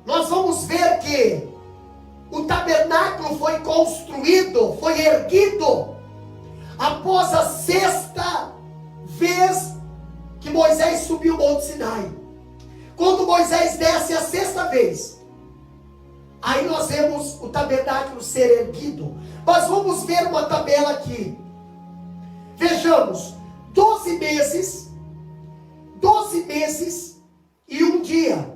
[SPEAKER 1] nós vamos ver que o tabernáculo foi construído, foi erguido, após a sexta vez que Moisés subiu o Monte Sinai. Quando Moisés desce a sexta vez, aí nós vemos o tabernáculo ser erguido. Mas vamos ver uma tabela aqui. Vejamos, 12 meses e um dia,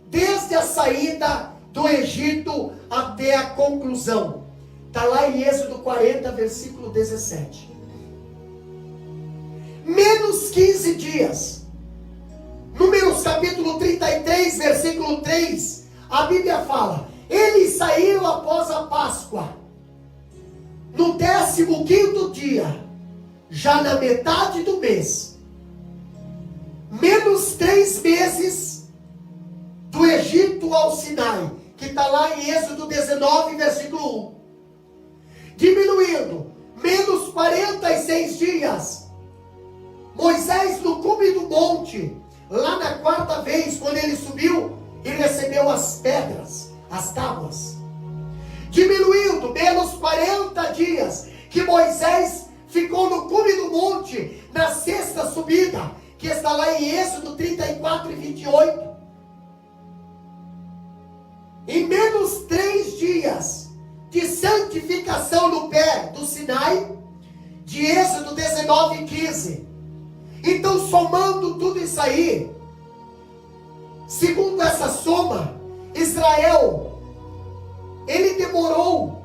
[SPEAKER 1] desde a saída do Egito até a conclusão. Está lá em Êxodo 40, versículo 17. Menos 15 dias. Números capítulo 33, versículo 3. A Bíblia fala: eles saíram após a Páscoa, no 15º dia, já na metade do mês. Menos 3 meses do Egito ao Sinai, que está lá em Êxodo 19, versículo 1. Diminuindo, menos 46 dias. Moisés no cume do monte, lá na quarta vez, quando ele subiu e recebeu as pedras, as tábuas. Diminuindo, menos 40 dias, que Moisés ficou no cume do monte, na sexta subida, que está lá em Êxodo 34 e 28. Em menos 3 dias de santificação no pé do Sinai, de Êxodo 19 e 15. Então, somando tudo isso aí, segundo essa soma, Israel, ele demorou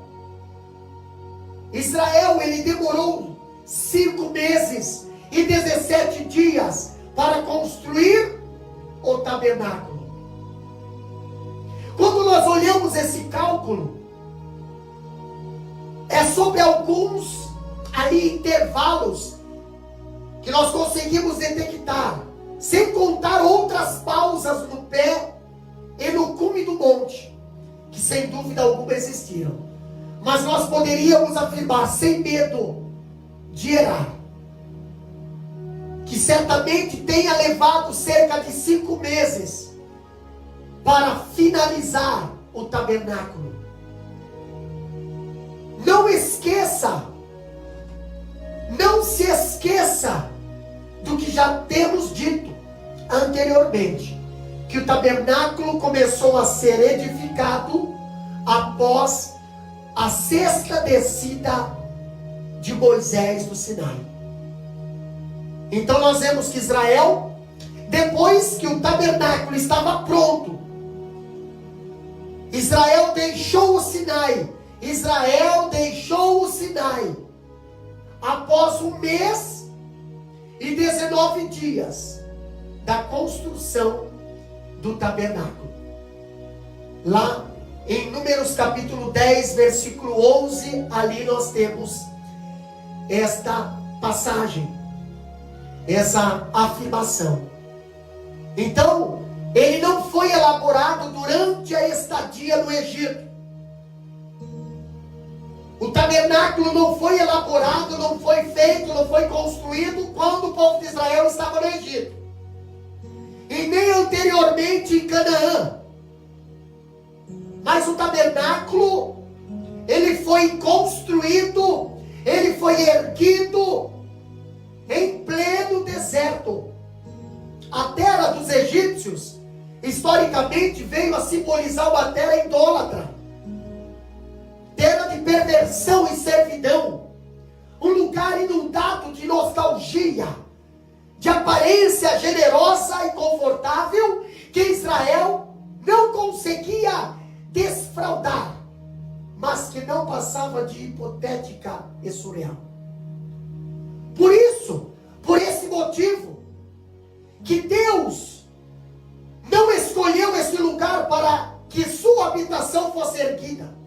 [SPEAKER 1] 5 meses e 17 dias para construir o tabernáculo. Quando nós olhamos esse cálculo, é sobre alguns ali intervalos que nós conseguimos detectar, sem contar outras pausas no pé e no cume do monte, que sem dúvida alguma existiram. Mas nós poderíamos afirmar, sem medo de errar, que certamente tenha levado cerca de 5 meses para finalizar o tabernáculo. Não se esqueça do que já temos dito anteriormente, que o tabernáculo começou a ser edificado após a sexta descida de Moisés do Sinai. Então nós vemos que Israel, depois que o tabernáculo estava pronto, Israel deixou o Sinai. Após 1 mês e 19 dias da construção do tabernáculo. Lá em Números capítulo 10, versículo 11, ali nós temos esta passagem, essa afirmação. Então, ele não foi elaborado durante a estadia no Egito. O tabernáculo não foi elaborado, não foi feito, não foi construído quando o povo de Israel estava no Egito. E nem anteriormente em Canaã. Mas o tabernáculo, ele foi construído, ele foi erguido em pleno deserto. A terra dos egípcios, historicamente, veio a simbolizar uma terra idólatra, terra de perversão e servidão, um lugar inundado de nostalgia, de aparência generosa e confortável, que Israel não conseguia desfraudar, mas que não passava de hipotética e surreal. Por esse motivo, que Deus não escolheu esse lugar para que sua habitação fosse erguida.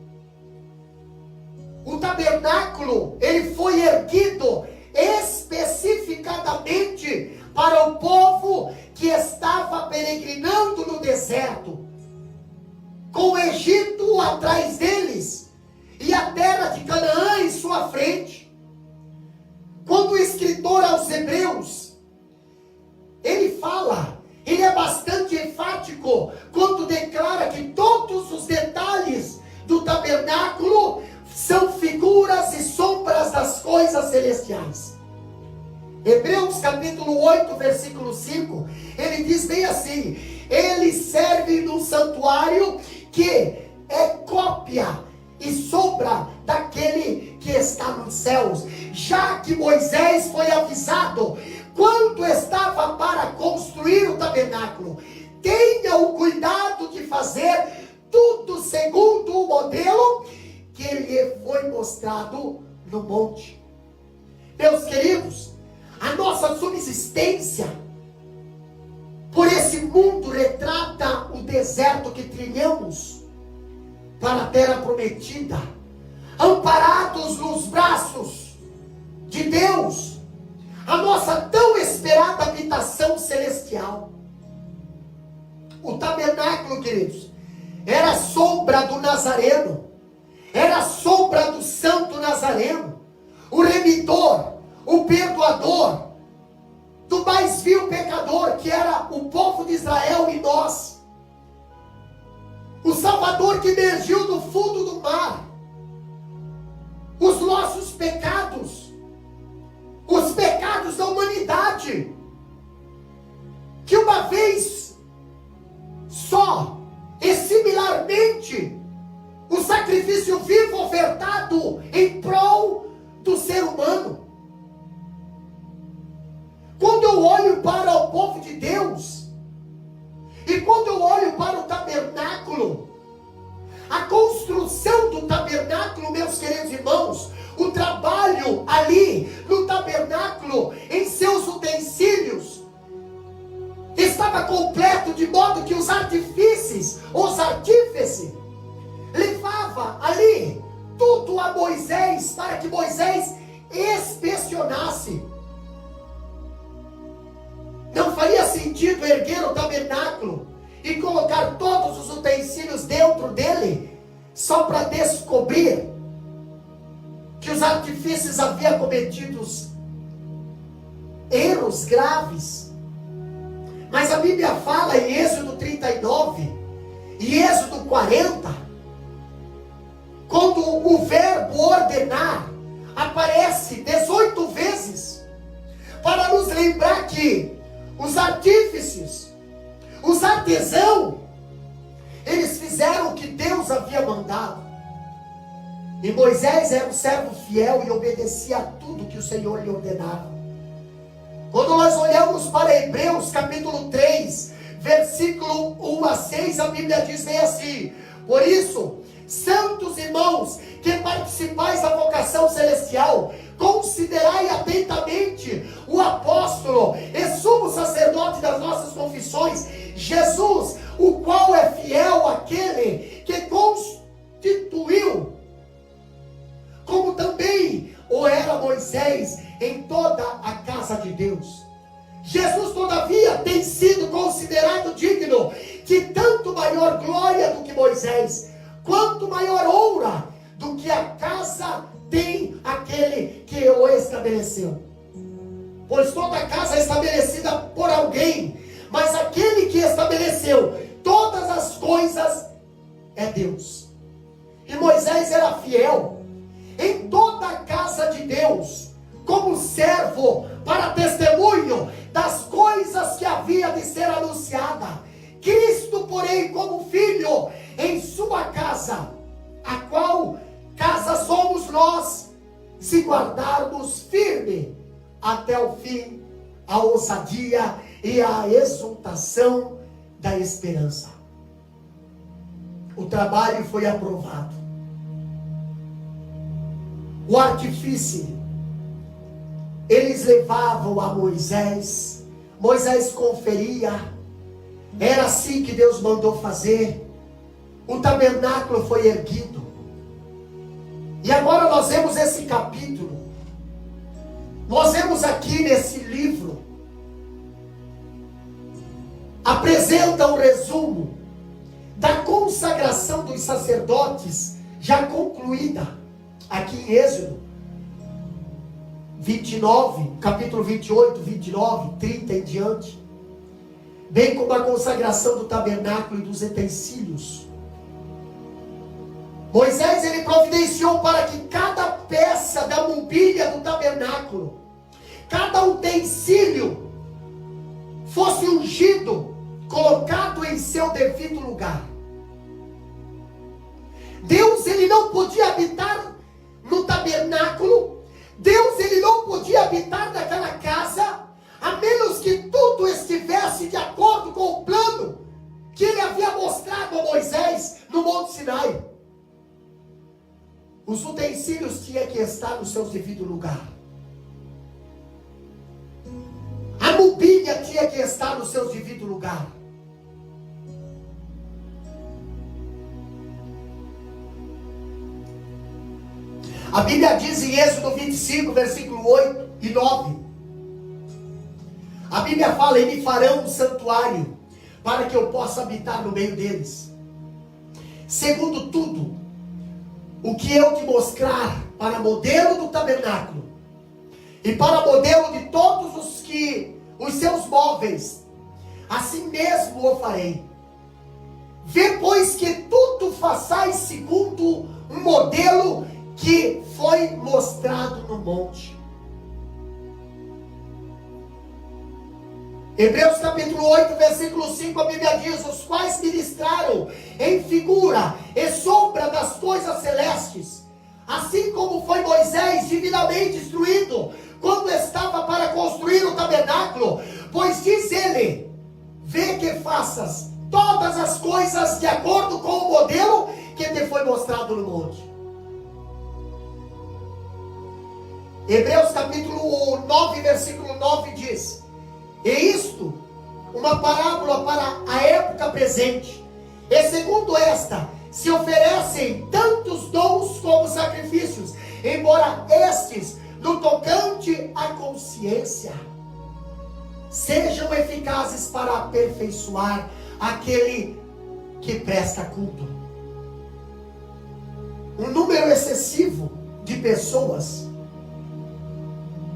[SPEAKER 1] O tabernáculo, ele foi erguido especificadamente para o povo que estava peregrinando no deserto, com o Egito atrás deles e a terra de Canaã em sua frente. Quando o escritor aos Hebreus, ele fala Hebreus capítulo 8, versículo 5, ele diz bem assim: ele serve no santuário que é cópia e sombra daquele que está nos céus, já que Moisés foi avisado quando estava para construir o tabernáculo: tenha o cuidado de fazer tudo segundo o modelo que lhe foi mostrado no monte. Meus queridos, a nossa subsistência por esse mundo retrata o deserto que trilhamos para a terra prometida, amparados nos braços de Deus, a nossa tão esperada habitação celestial. O tabernáculo, queridos, era a sombra do Nazareno, era a sombra do Santo Nazareno, o remidor, o perdoador do mais vil pecador, que era o povo de Israel e nós. O Salvador que emergiu do fundo do mar. Os nossos pecados, os pecados da humanidade, que uma vez só e similarmente o sacrifício vivo ofertado em prol do ser humano. Quando eu olho para o povo de Deus, e quando eu olho para o tabernáculo, a construção do tabernáculo, meus queridos irmãos, o trabalho ali no tabernáculo, em seus utensílios, estava completo, de modo que os artífices levava ali tudo a Moisés, para que Moisés inspecionasse. Não faria sentido erguer o tabernáculo e colocar todos os utensílios dentro dele, só para descobrir que os artífices haviam cometido erros graves. Mas a Bíblia fala em Êxodo 39 e Êxodo 40, quando o verbo ordenar aparece 18 vezes, para nos lembrar que os artífices, os artesãos, eles fizeram o que Deus havia mandado. E Moisés era um servo fiel e obedecia a tudo que o Senhor lhe ordenava. Quando nós olhamos para Hebreus capítulo 3, versículo 1 a 6, a Bíblia diz bem assim: por isso, santos irmãos, que participais da vocação celestial, considerai atentamente o apóstolo e sumo sacerdote das nossas confissões, Jesus, o qual é fiel àquele que constituiu, como também o era Moisés em toda a casa de Deus. Jesus, todavia, tem sido considerado digno de tanto maior glória do que Moisés, quanto maior honra do que a casa tem aquele que o estabeleceu. Pois toda casa é estabelecida por alguém, mas aquele que estabeleceu todas as coisas é Deus. E Moisés era fiel em toda a casa de Deus, como servo para testemunho das coisas que havia de ser anunciada. Cristo, porém, como filho em sua casa, a qual casa somos nós, se guardarmos firme até o fim a ousadia e a exultação da esperança. O trabalho foi aprovado. O artifício, eles levavam a Moisés, Moisés conferia, era assim que Deus mandou fazer. O tabernáculo foi erguido. E agora nós vemos esse capítulo, nós vemos aqui nesse livro, apresenta um resumo da consagração dos sacerdotes, já concluída, aqui em Êxodo 29, capítulo 28, 29, 30 em diante, bem como a consagração do tabernáculo e dos utensílios. Moisés, ele providenciou para que cada peça da mobília do tabernáculo, cada utensílio fosse ungido, colocado em seu devido lugar. Deus, ele não podia habitar no tabernáculo. Deus, ele não podia habitar naquela casa, a menos que tudo estivesse de acordo com o plano que ele havia mostrado a Moisés no Monte Sinai. Os utensílios tinham que estar no seu devido lugar. A mobília tinha que estar no seu devido lugar. A Bíblia diz em Êxodo 25, versículo 8 e 9. A Bíblia fala: e me farão um santuário, para que eu possa habitar no meio deles. Segundo tudo, o que eu te mostrar para modelo do tabernáculo, e para modelo de todos os seus móveis, assim mesmo o farei. Vê, pois, que tudo façais segundo um modelo que foi mostrado no monte. Hebreus capítulo 8, versículo 5, a Bíblia diz: os quais ministraram em figura e sombra das coisas celestes, assim como foi Moisés divinamente instruído, quando estava para construir o tabernáculo. Pois diz ele: vê que faças todas as coisas de acordo com o modelo que te foi mostrado no monte. Hebreus capítulo 9, versículo 9 diz: e isto, uma parábola para a época presente. E segundo esta, se oferecem tantos dons como sacrifícios, embora estes, no tocante à consciência, sejam eficazes para aperfeiçoar aquele que presta culto. Um número excessivo de pessoas,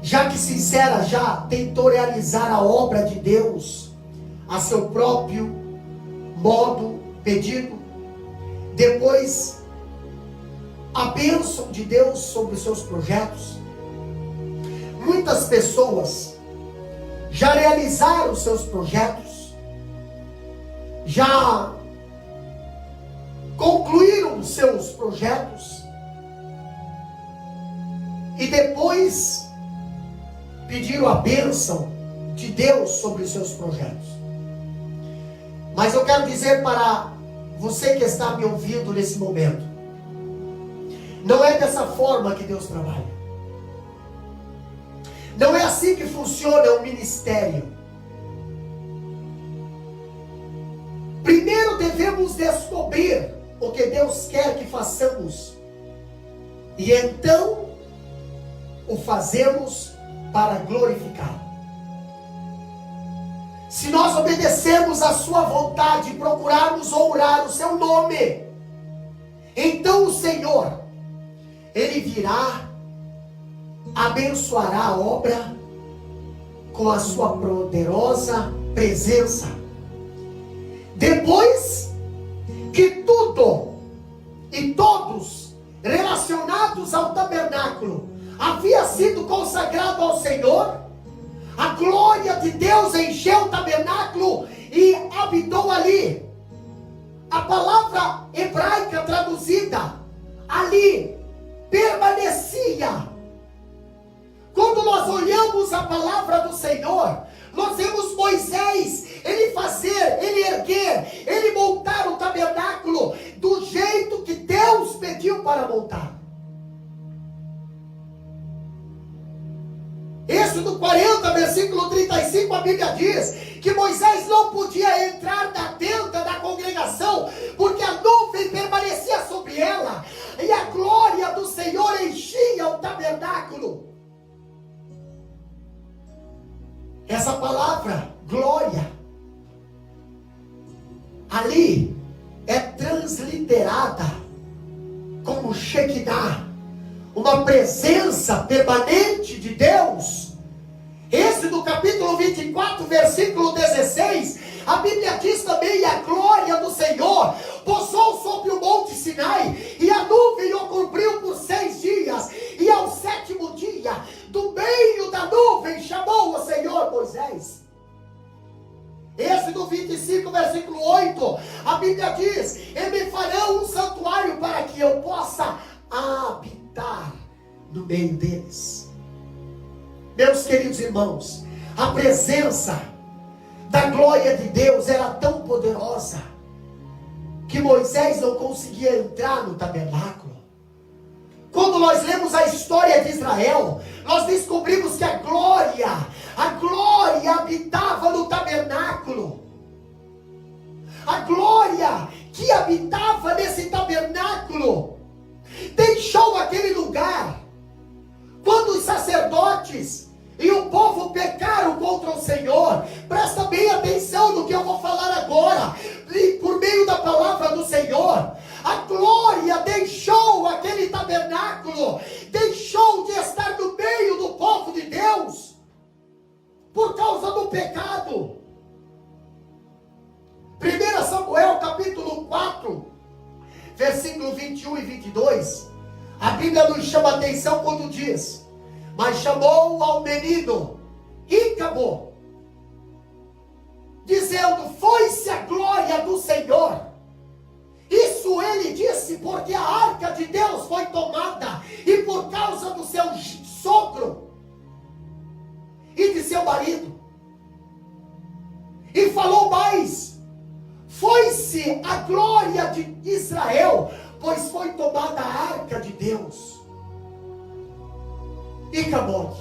[SPEAKER 1] já que sincera, já tentou realizar a obra de Deus a seu próprio modo, pedido. Depois, a bênção de Deus sobre os seus projetos. Muitas pessoas já realizaram os seus projetos, já concluíram os seus projetos, e depois pediram a bênção de Deus sobre os seus projetos. Mas eu quero dizer para você que está me ouvindo nesse momento, não é dessa forma que Deus trabalha. Não é assim que funciona o ministério. Primeiro devemos descobrir o que Deus quer que façamos, e então o fazemos para glorificar. Se nós obedecermos à sua vontade e procurarmos honrar o seu nome, então o Senhor, Ele virá, abençoará a obra com a sua poderosa presença. Depois que tudo e todos relacionados ao tabernáculo havia sido consagrado ao Senhor, a glória de Deus encheu o tabernáculo e habitou ali. A palavra hebraica traduzida ali permanecia. Quando nós olhamos a palavra do Senhor, nós vemos Moisés, ele erguer, ele montar o tabernáculo do jeito que Deus pediu para montar. Êxodo 40, versículo 35, a Bíblia diz que Moisés não podia entrar na tenda da congregação, porque a nuvem permanecia sobre ela, e a glória do Senhor enchia o tabernáculo. Essa palavra, glória, ali é transliterada como Shekinah, uma presença permanente de Deus. Êxodo capítulo 24, versículo 16, a Bíblia diz também: e a glória do Senhor pousou sobre o monte Sinai, e a nuvem o cobriu por 6 dias, e ao 7º dia, do meio da nuvem Bíblia diz: e me farão um santuário para que eu possa habitar no meio deles. Meus queridos irmãos, a presença da glória de Deus era tão poderosa que Moisés não conseguia entrar no tabernáculo. Quando nós lemos a história de Israel, nós descobrimos que a glória habitava no tabernáculo. A glória que habitava nesse tabernáculo deixou aquele lugar. Quando os sacerdotes e o povo pecaram contra o Senhor, presta bem atenção no que eu vou falar agora, por meio da palavra do Senhor. A glória deixou aquele tabernáculo, deixou de estar no meio do povo de Deus, por causa do pecado. 1 Samuel capítulo 4, versículo 21 e 22, a Bíblia nos chama a atenção quando diz: mas chamou ao menino Ícabo, dizendo: foi-se a glória do Senhor. Isso ele disse porque a arca de Deus foi tomada, e por causa do seu sogro e de seu marido. E falou mais: foi-se a glória de Israel, pois foi tomada a arca de Deus. Icabod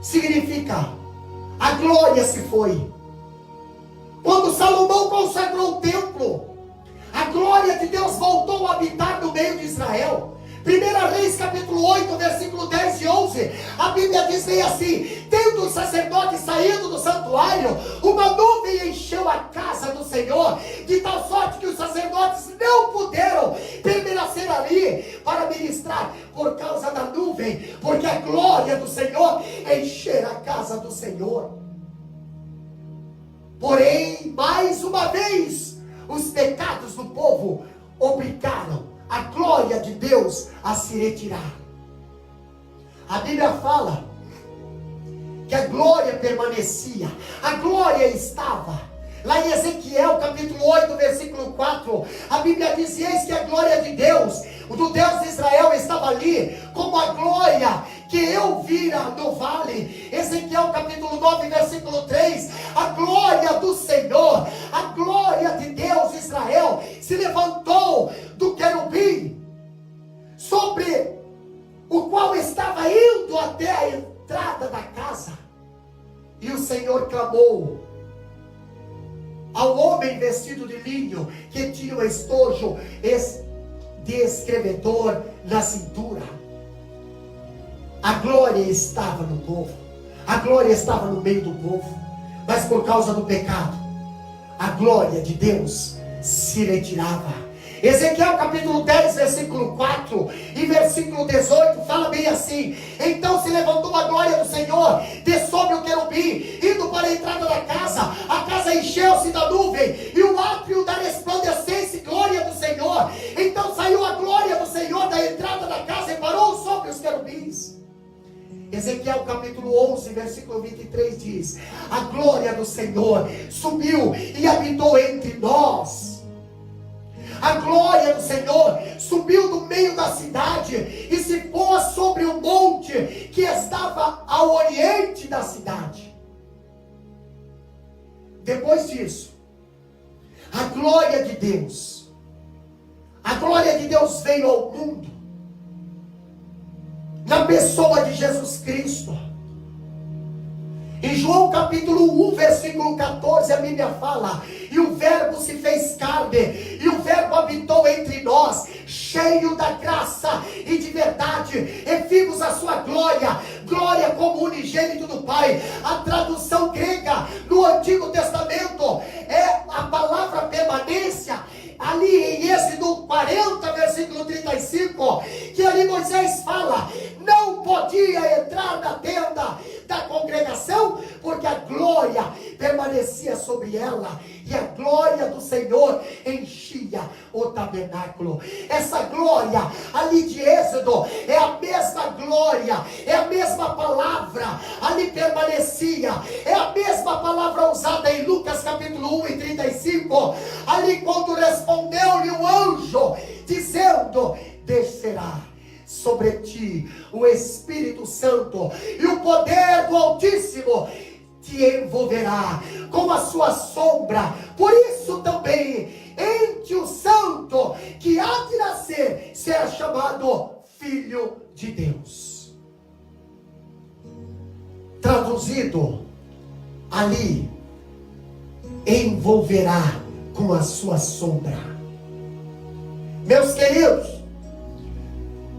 [SPEAKER 1] significa a glória se foi. Quando Salomão consagrou o templo, a glória de Deus voltou a habitar no meio de Israel. 1 Reis capítulo 8, versículo 10 e 11, a Bíblia diz bem assim: tendo os sacerdotes saído do santuário, uma nuvem encheu a casa do Senhor, de tal sorte que os sacerdotes não puderam permanecer ali para ministrar por causa da nuvem, porque a glória do Senhor enchera a casa do Senhor. Porém, mais uma vez, os pecados do povo obrigaram a glória de Deus a se retirar. A Bíblia fala que a glória permanecia, a glória estava. Lá em Ezequiel capítulo 8, versículo 4, a Bíblia diz: eis que a glória de Deus, do Deus de Israel, estava ali, como a glória que eu vira no vale. Ezequiel capítulo 9, versículo 3, a glória do Senhor, a glória de Deus de Israel, se levantou do querubim, sobre o qual estava indo até a entrada da casa. E o Senhor clamou ao homem vestido de linho, que tinha o estojo de escrevedor na cintura. A glória estava no povo, a glória estava no meio do povo, mas por causa do pecado, a glória de Deus se retirava. Ezequiel capítulo 10, versículo 4 e versículo 18, fala bem assim: então se levantou a glória do Senhor de sobre o querubim, indo para a entrada da casa. A casa encheu-se da nuvem, e o átrio da resplandecente glória do Senhor. Então saiu a glória do Senhor da entrada da casa e parou sobre os querubins. Ezequiel capítulo 11, versículo 23 diz: a glória do Senhor subiu e habitou entre nós. A glória do Senhor subiu do meio da cidade e se pôs sobre o monte que estava ao oriente da cidade. Depois disso, a glória de Deus veio ao mundo na pessoa de Jesus Cristo. Em João capítulo 1, versículo 14, a Bíblia fala: e o verbo se fez carne, e o verbo habitou entre nós, cheio da graça e de verdade, e vimos a sua glória, glória como unigênito do Pai. A tradução grega no Antigo Testamento é a palavra permanência. Ali em Êxodo 40, versículo 35, que ali Moisés fala: não podia entrar na tenda da congregação, porque a glória permanecia sobre ela, e a glória do Senhor Senhor enchia o tabernáculo. Essa glória ali de Êxodo é a mesma glória, é a mesma palavra, ali permanecia, é a mesma palavra usada em Lucas capítulo 1 e 35, ali quando respondeu-lhe o anjo, dizendo: descerá sobre ti o Espírito Santo, e o poder do Altíssimo te envolverá com a sua sombra. Por isso também, entre o santo que há de nascer, será chamado Filho de Deus. Traduzido, ali, envolverá com a sua sombra. Meus queridos,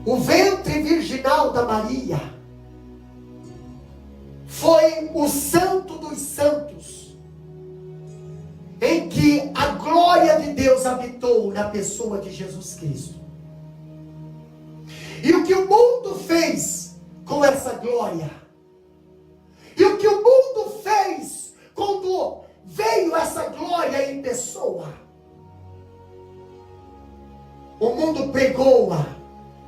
[SPEAKER 1] o ventre virginal da Maria foi o santo dos santos, em que a glória de Deus habitou na pessoa de Jesus Cristo. E o que o mundo fez com essa glória, e o que o mundo fez quando veio essa glória em pessoa, o mundo pregou-a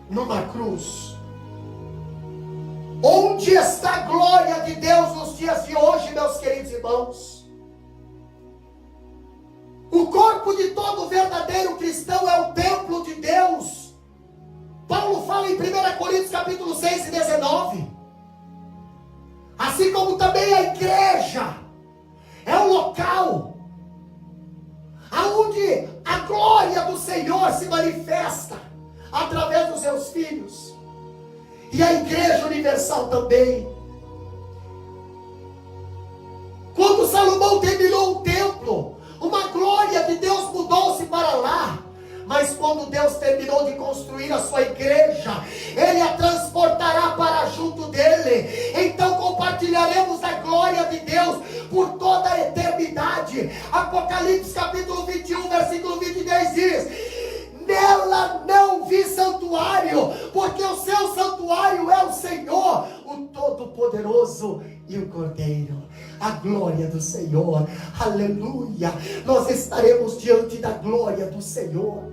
[SPEAKER 1] numa cruz. Onde está a glória de Deus nos dias de hoje, meus queridos irmãos? O corpo de todo verdadeiro cristão é o templo de Deus. Paulo fala em 1 Coríntios capítulo 6 e 19. Assim como também a igreja é o local aonde a glória do Senhor se manifesta através dos seus filhos. E a igreja universal também. Quando Salomão terminou o templo, uma glória de Deus mudou-se para lá. Mas quando Deus terminou de construir a sua igreja, Ele a transportará para junto dele. Então compartilharemos a glória de Deus por toda a eternidade. Apocalipse capítulo 21, versículo 23 diz: nela não vi santuário, porque o seu santuário é o Senhor, o Todo-Poderoso e o Cordeiro. A glória do Senhor, aleluia. Nós estaremos diante da glória do Senhor.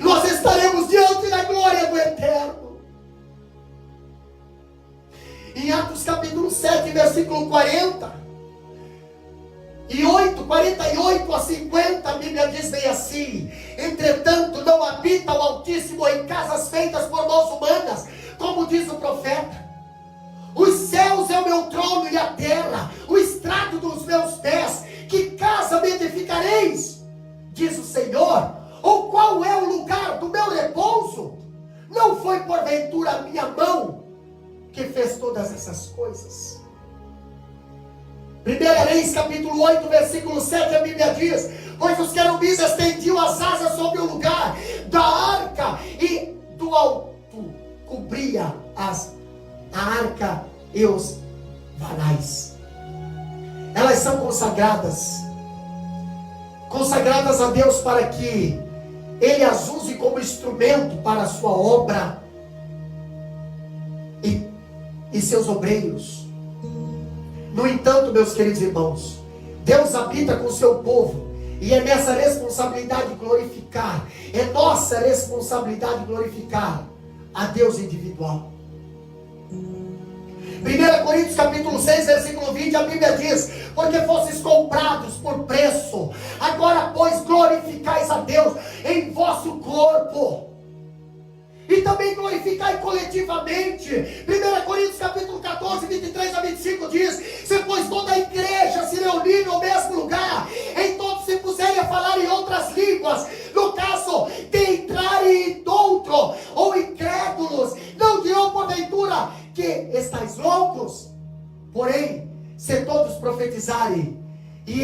[SPEAKER 1] Nós estaremos diante da glória do Eterno. Em Atos capítulo 7, versículo 48 a 50, a Bíblia diz bem assim: entretanto não habita o Altíssimo em casas feitas por mãos humanas, como diz o profeta. Os céus é o meu trono e a terra, o estrado dos meus pés. Que casa me edificareis? Diz o Senhor. Ou qual é o lugar do meu repouso? Não foi porventura a minha mão que fez todas essas coisas? 1 Reis capítulo 8, versículo 7, a Bíblia diz: pois os querubins estendiam as asas sobre o lugar da arca, e do alto cobria a arca e os varais. Elas são consagradas a Deus, para que Ele as use como instrumento para a sua obra e seus obreiros. No entanto, meus queridos irmãos, Deus habita com o seu povo, e é nessa responsabilidade glorificar, é nossa responsabilidade glorificar a Deus individual. 1 Coríntios capítulo 6, versículo 20, a Bíblia diz: porque fostes comprados por preço, agora pois glorificais a Deus em vosso corpo, e também glorificai coletivamente. 1 Coríntios capítulo 14, 23 a 25 diz: se pois toda a igreja se reunir no mesmo lugar, então se puserem a falar em outras línguas, no caso de entrarem em douto ou incrédulos, não dirão porventura que estáis loucos? Porém, se todos profetizarem e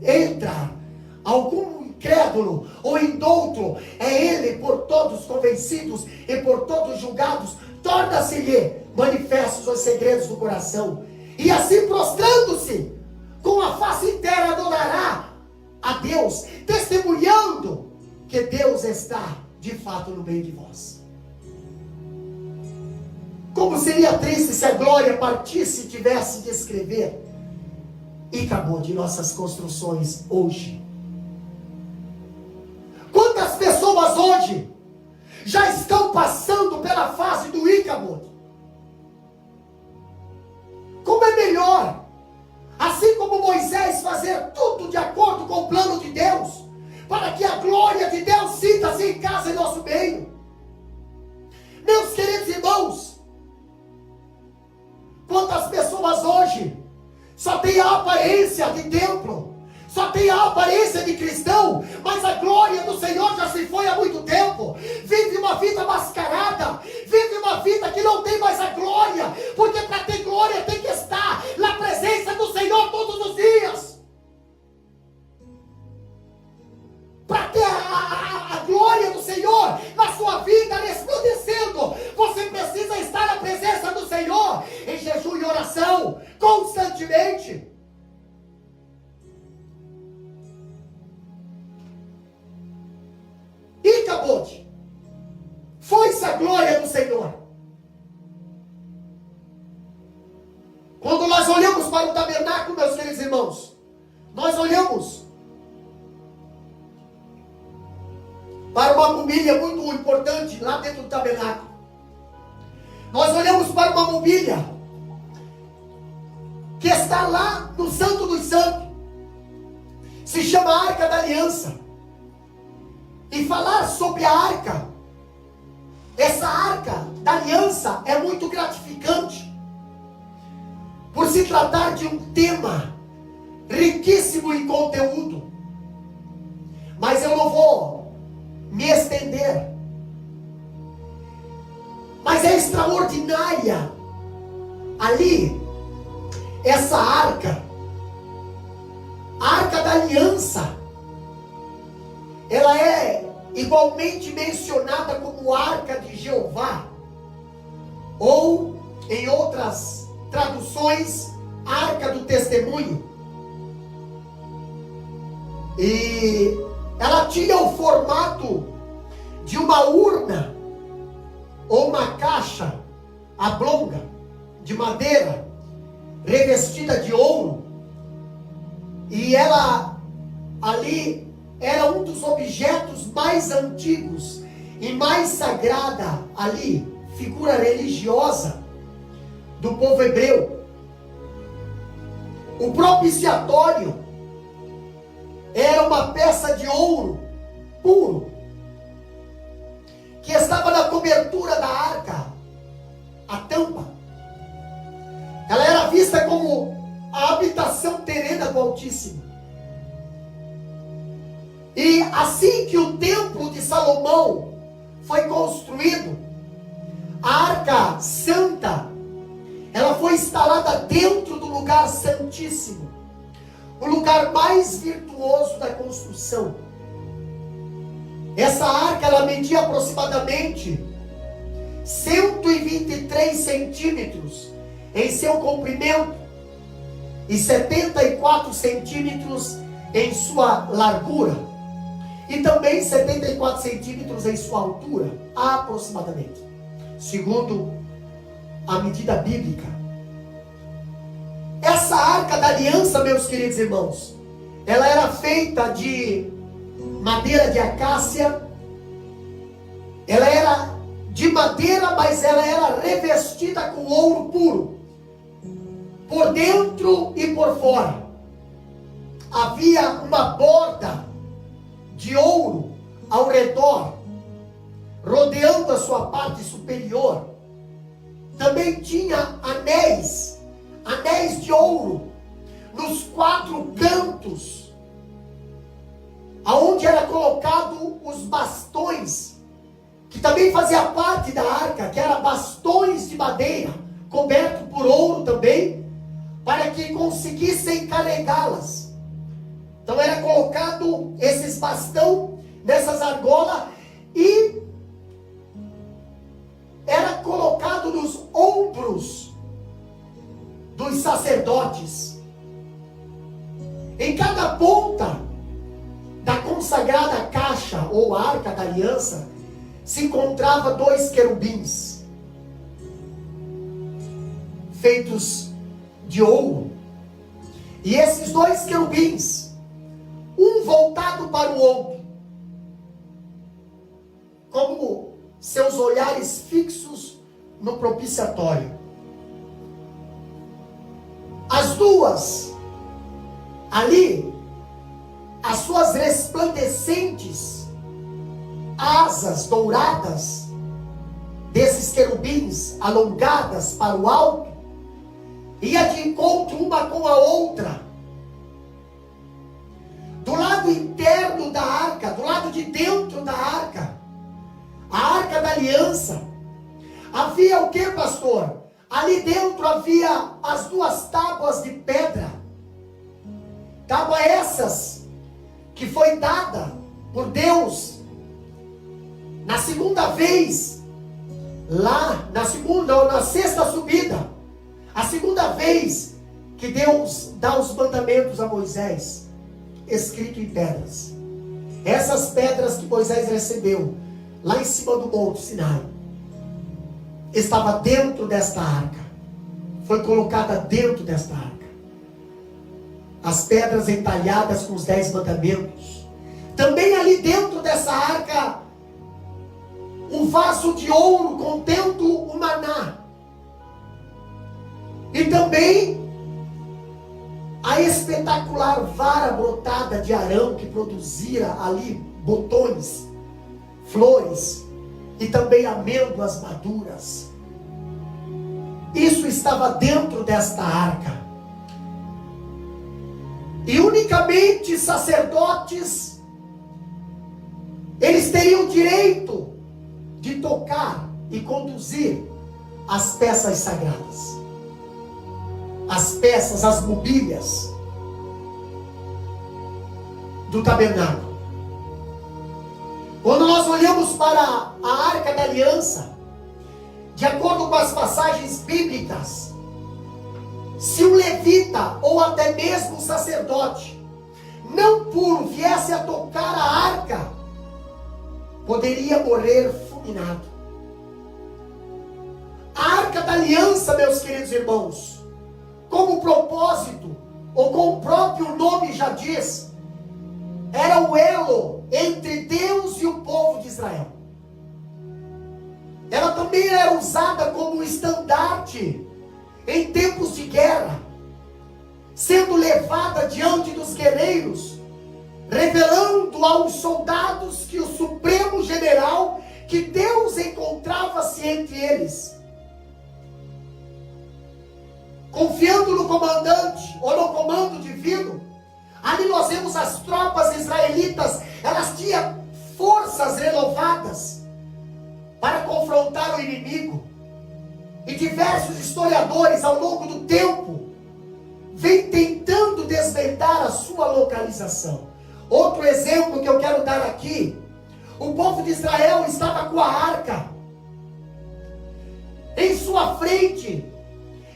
[SPEAKER 1] entrar algum incrédulo ou indouto, é ele por todos convencidos e por todos julgados, torna-se-lhe manifestos os segredos do coração, e assim prostrando-se com a face inteira adorará a Deus, testemunhando que Deus está de fato no meio de vós. Como seria triste se a glória partisse e tivesse de escrever: e acabou de nossas construções hoje. pessoas hoje já estão passando pela fase do Icabod. Como é melhor, assim como Moisés, fazer tudo de acordo com o plano de Deus, para que a glória de Deus sinta-se em casa em nosso meio. Meus queridos irmãos, quantas pessoas hoje só têm a aparência de templo, só tem a aparência de cristão, mas a glória do Senhor já se foi há muito tempo. Vive uma vida mascarada, vive uma vida que não tem mais a glória, porque para ter glória tem que estar na presença do Senhor todos os dias. Para ter a glória do Senhor na sua vida resplandecendo, você precisa estar na presença do Senhor, em jejum e oração, constantemente. Icabod, foi-se a glória do Senhor. Quando nós olhamos para o tabernáculo, meus queridos irmãos, nós olhamos para uma mobília muito importante lá dentro do tabernáculo. Nós olhamos para uma mobília que está lá no Santo dos Santos. Se chama Arca da Aliança. E falar sobre a arca, essa arca da aliança é muito gratificante, por se tratar de um tema riquíssimo em conteúdo. Mas eu não vou me estender. Mas é extraordinária ali, essa arca, a arca da aliança. Ela é igualmente mencionada como Arca de Jeová, ou em outras traduções, Arca do Testemunho. E ela tinha o formato de uma urna ou uma caixa oblonga de madeira revestida de ouro, e ela ali era um dos objetos mais antigos e mais sagrada ali, figura religiosa do povo hebreu. O propiciatório era uma peça de ouro puro, que estava na cobertura da arca, a tampa. Ela era vista como a habitação terrena do Altíssimo. E assim que o templo de Salomão foi construído, a arca santa, ela foi instalada dentro do lugar santíssimo, o lugar mais virtuoso da construção. Essa arca, ela media aproximadamente 123 centímetros em seu comprimento e 74 centímetros em sua largura, e também 74 centímetros em sua altura, aproximadamente, segundo a medida bíblica. Essa arca da aliança, meus queridos irmãos, ela era feita de madeira de acácia. Ela era de madeira, mas ela era revestida com ouro puro, por dentro e por fora. Havia uma borda de ouro ao redor, rodeando a sua parte superior. Também tinha anéis de ouro nos 4 cantos, aonde era colocado os bastões, que também fazia parte da arca, que eram bastões de madeira, coberto por ouro também, para que conseguissem carregá-las. Então era colocado esses bastão nessas argolas e era colocado nos ombros dos sacerdotes. Em cada ponta da consagrada caixa ou arca da aliança se encontrava 2 querubins feitos de ouro. E esses 2 querubins, um voltado para o outro, seus olhares fixos no propiciatório. As duas, ali, as suas resplandecentes asas douradas, desses querubins alongadas para o alto, ia de encontro uma com a outra. Do lado interno da arca, do lado de dentro da arca, a arca da aliança, havia o que, pastor? Ali dentro havia as duas tábuas de pedra. Tábua essas que foi dada por Deus na segunda vez, lá na segunda ou na sexta subida, a segunda vez que Deus dá os mandamentos a Moisés, escrito em pedras. Essas pedras que Moisés recebeu lá em cima do Monte Sinai, estava dentro desta arca, foi colocada dentro desta arca. As pedras entalhadas com os 10 mandamentos. Também ali dentro dessa arca, um vaso de ouro contendo o maná. E também a espetacular vara brotada de Arão, que produzia ali botões, flores e também amêndoas maduras. Isso estava dentro desta arca. E unicamente sacerdotes, eles teriam direito de tocar e conduzir as peças sagradas. As peças, as mobílias do tabernáculo. Quando nós olhamos para a Arca da Aliança, de acordo com as passagens bíblicas, se um levita ou até mesmo um sacerdote não puro viesse a tocar a arca, poderia morrer fulminado. A Arca da Aliança, meus queridos irmãos, como propósito, ou como o próprio nome já diz, era o elo entre Deus e o povo de Israel. Ela também era usada como um estandarte em tempos de guerra, sendo levada diante dos guerreiros, revelando aos soldados que o supremo general, que Deus encontrava-se entre eles. Confiando no comandante, ou no comando divino, ali nós vemos as tropas israelitas, elas tinham forças renovadas para confrontar o inimigo. E diversos historiadores ao longo do tempo vêm tentando desvendar a sua localização. Outro exemplo que eu quero dar aqui, o povo de Israel estava com a arca em sua frente,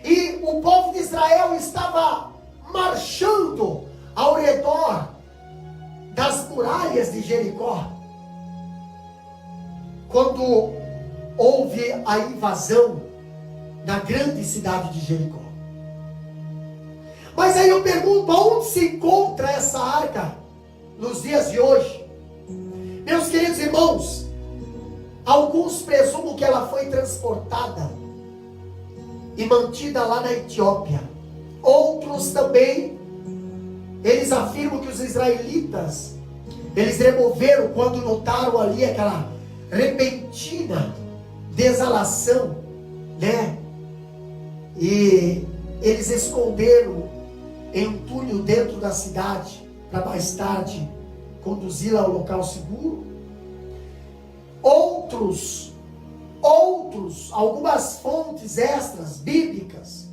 [SPEAKER 1] e o povo de Israel estava marchando ao redor das muralhas de Jericó, quando houve a invasão na grande cidade de Jericó. Mas aí eu pergunto, onde se encontra essa arca nos dias de hoje? Meus queridos irmãos, alguns presumem que ela foi transportada e mantida lá na Etiópia. Outros também, eles afirmam que os israelitas, eles removeram quando notaram ali aquela repentina desalação, né? E eles esconderam em um túnel dentro da cidade, para mais tarde conduzi-la ao local seguro. Outros, algumas fontes extras bíblicas,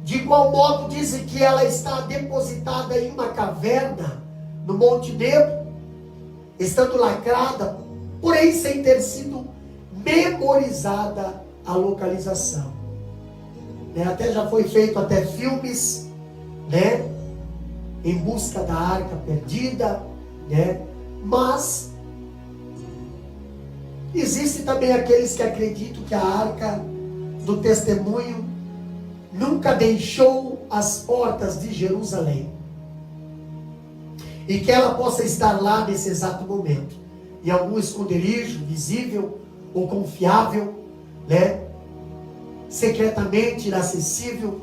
[SPEAKER 1] de igual modo dizem que ela está depositada em uma caverna no Monte Nebo, estando lacrada, porém sem ter sido memorizada a localização. Né? Até já foi feito até filmes, né? Em busca da arca perdida, né? Mas existe também aqueles que acreditam que a arca do testemunho nunca deixou as portas de Jerusalém, e que ela possa estar lá nesse exato momento. em algum esconderijo visível ou confiável, né? Secretamente inacessível,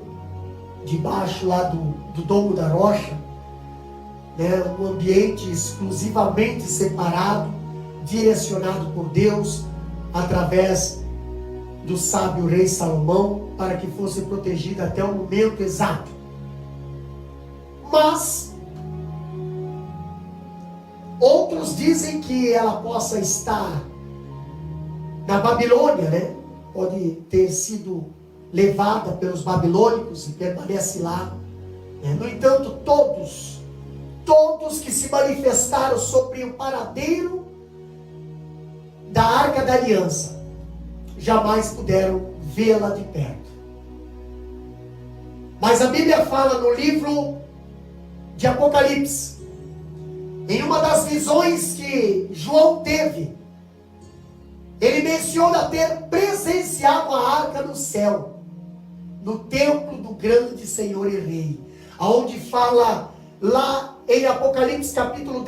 [SPEAKER 1] debaixo lá do domo da rocha, né? Um ambiente exclusivamente separado, direcionado por Deus, através do sábio rei Salomão, para que fosse protegida até o momento exato. Mas outros dizem que ela possa estar na Babilônia, né? Pode ter sido levada pelos babilônicos e permanece lá, né? No entanto, todos que se manifestaram sobre o paradeiro da Arca da Aliança, jamais puderam vê-la de perto. Mas a Bíblia fala no livro de Apocalipse, em uma das visões que João teve, ele menciona ter presenciado a arca no céu, no templo do grande Senhor e Rei, aonde fala lá em Apocalipse capítulo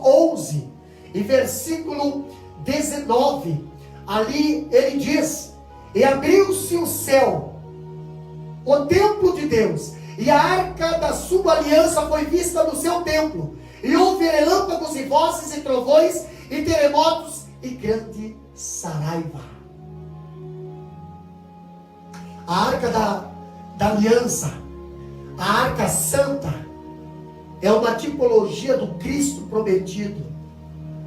[SPEAKER 1] 11, e versículo 19, ali ele diz: e abriu-se o céu, o templo de Deus, e a arca da sua aliança foi vista no seu templo, e houve relâmpagos e vozes e trovões e terremotos e grande saraiva. A arca da aliança, a arca santa, é uma tipologia do Cristo prometido.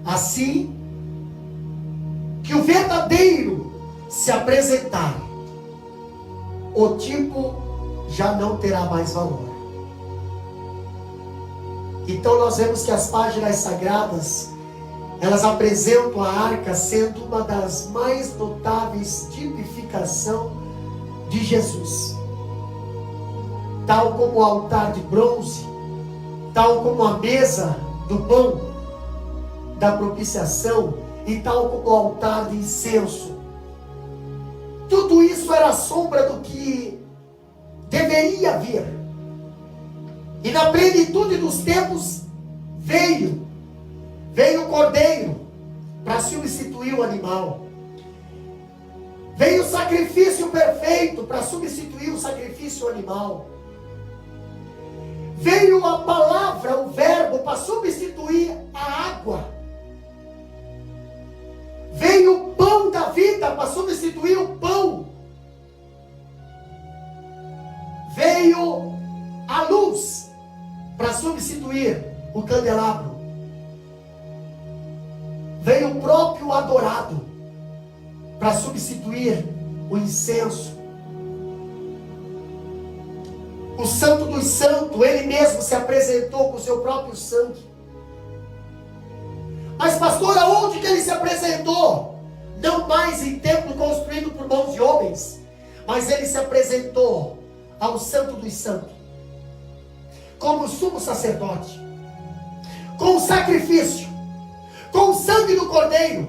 [SPEAKER 1] Assim que o verdadeiro se apresentar, o tipo já não terá mais valor. Então nós vemos que as páginas sagradas, elas apresentam a arca sendo uma das mais notáveis tipificação de Jesus. Tal como o altar de bronze, tal como a mesa do pão da propiciação e tal como o altar de incenso. Tudo isso era sombra do que deveria vir. E na plenitude dos tempos veio o cordeiro para substituir o animal. Veio o sacrifício perfeito para substituir o sacrifício animal. Veio a palavra, o verbo, para substituir a água. Veio o pão da vida para substituir o pão. Veio a luz para substituir o candelabro. Veio o próprio adorado para substituir o incenso. O Santo dos Santos, ele mesmo se apresentou com o seu próprio sangue. Mas pastor, aonde que ele se apresentou? Não mais em templo construído por mãos de homens, mas ele se apresentou ao Santo dos Santos, como sumo sacerdote, com o sacrifício, com o sangue do cordeiro,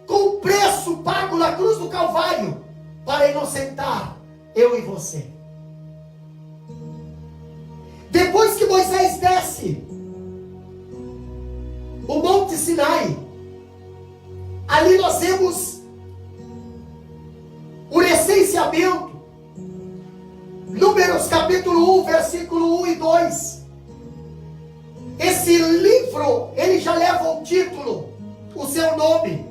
[SPEAKER 1] com o preço pago na cruz do Calvário, para inocentar eu e você. Depois que Moisés desce o Monte Sinai, ali nós vemos o recenseamento. Números capítulo 1, versículo 1 e 2. Esse livro, ele já leva o título, o seu nome.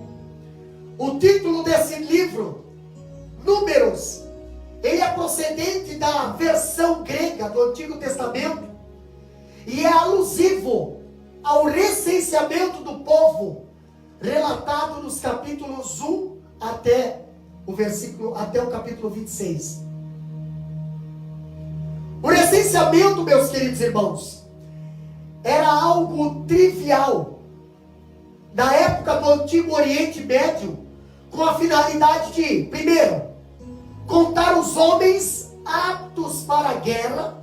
[SPEAKER 1] O título desse livro, Números, ele é procedente da versão grega do Antigo Testamento e é alusivo ao recenseamento do povo, relatado nos capítulos 1 até o capítulo 26. O recenseamento, meus queridos irmãos, era algo trivial na época do Antigo Oriente Médio, com a finalidade de, primeiro, contar os homens aptos para a guerra,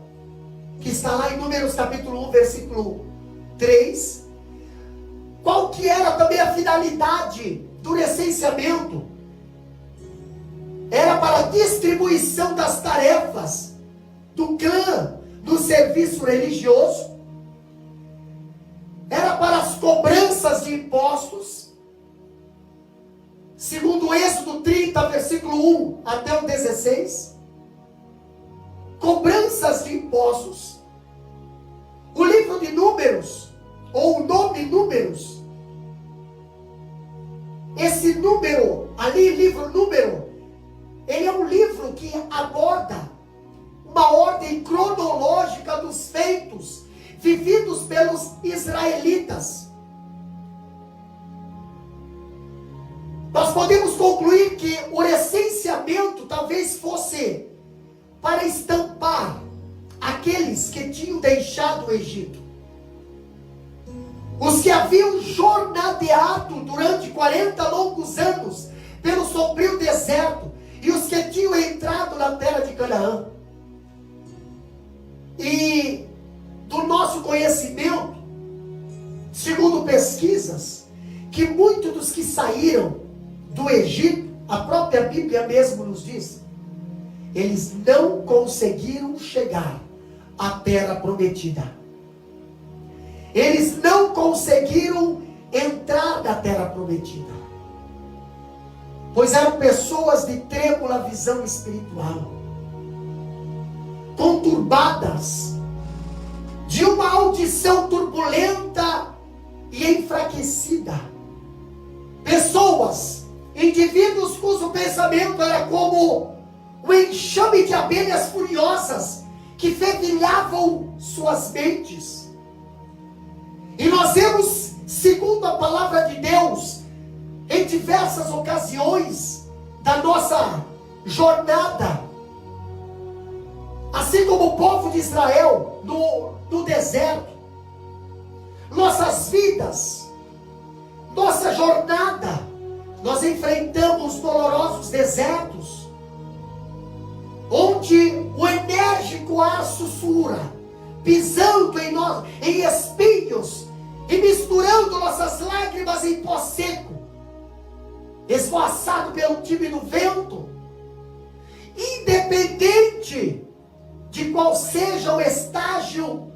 [SPEAKER 1] que está lá em Números capítulo 1, versículo 3. Qual que era também a finalidade do recenseamento? Era para a distribuição das tarefas do clã, do serviço religioso. Era para a cobranças de impostos, segundo Êxodo 30, versículo 1 até o 16. Cobranças de impostos. O livro de Números, ou o nome Números, esse número, ali, livro Número, ele é um livro que aborda uma ordem cronológica dos feitos vividos pelos israelitas. Nós podemos concluir que o recenseamento talvez fosse para estampar aqueles que tinham deixado o Egito. Os que haviam jornadeado durante 40 longos anos pelo sombrio deserto, e os que tinham entrado na terra de Canaã. E do nosso conhecimento, segundo pesquisas, que muitos dos que saíram do Egito, a própria Bíblia mesmo nos diz, eles não conseguiram chegar à terra prometida. Eles não conseguiram entrar na terra prometida, pois eram pessoas de trêmula visão espiritual, conturbadas, de uma audição turbulenta e enfraquecida. Pessoas, indivíduos cujo pensamento era como um enxame de abelhas furiosas que fervilhavam suas mentes. E nós vemos, segundo a palavra de Deus, em diversas ocasiões da nossa jornada, assim como o povo de Israel no deserto, nossas vidas, nossa jornada, nós enfrentamos dolorosos desertos, onde o enérgico ar sussurra, pisando em nós, em espinhos, e misturando nossas lágrimas em pó seco, esvoaçado pelo tímido vento. Independente de qual seja o estágio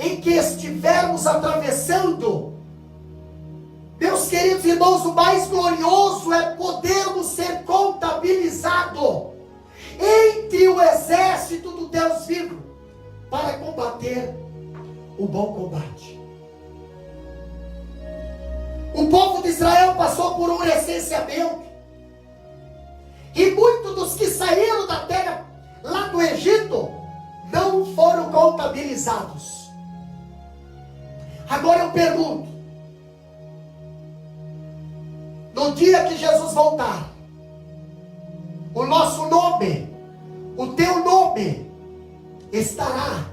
[SPEAKER 1] em que estivermos atravessando, meus queridos irmãos, o mais glorioso é podermos ser contabilizados entre o exército do Deus vivo para combater o bom combate. O povo de Israel passou por um recenseamento, e muitos dos que saíram da terra lá do Egito não foram contabilizados. Agora eu pergunto, no dia que Jesus voltar, o nosso nome, o teu nome, estará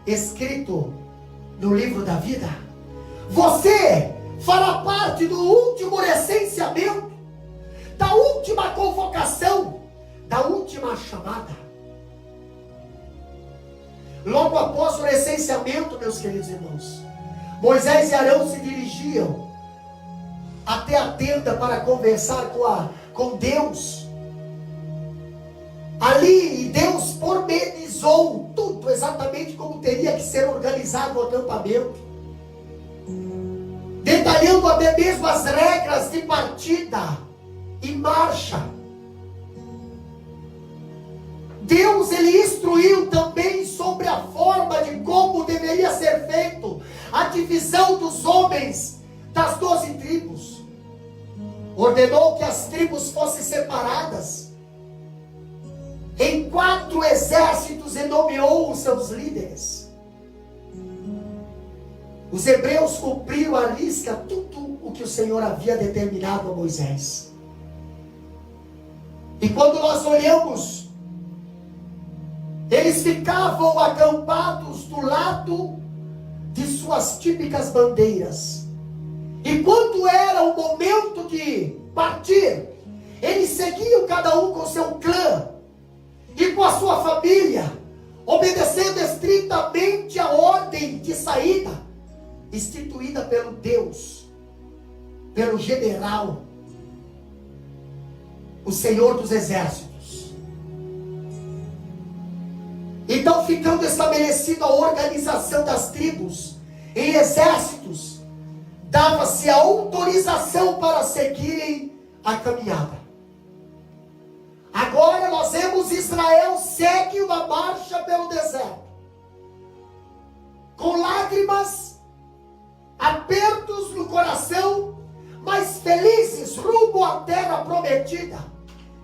[SPEAKER 1] escrito no livro da vida? Você fará parte do último recenseamento, da última convocação, da última chamada. Logo após o recenseamento, meus queridos irmãos, Moisés e Arão se dirigiam até a tenda para conversar com Deus. Ali Deus pormenizou tudo exatamente como teria que ser organizado o acampamento, detalhando até mesmo as regras de partida e marcha. Deus, ele instruiu também sobre a forma de como deveria ser feito a divisão dos homens das 12 tribos. Ordenou que as tribos fossem separadas em 4 exércitos e nomeou os seus líderes. Os hebreus cumpriram à risca tudo o que o Senhor havia determinado a Moisés. E quando nós olhamos, eles ficavam acampados do lado de suas típicas bandeiras. E quando era o momento de partir, eles seguiam cada um com seu clã e com a sua família, obedecendo estritamente a ordem de saída instituída pelo Deus, pelo general, o Senhor dos Exércitos. Então, ficando estabelecida a organização das tribos em exércitos, dava-se a autorização para seguirem a caminhada. Agora nós vemos Israel segue uma marcha pelo deserto, com lágrimas, apertos no coração, mas felizes rumo à terra prometida,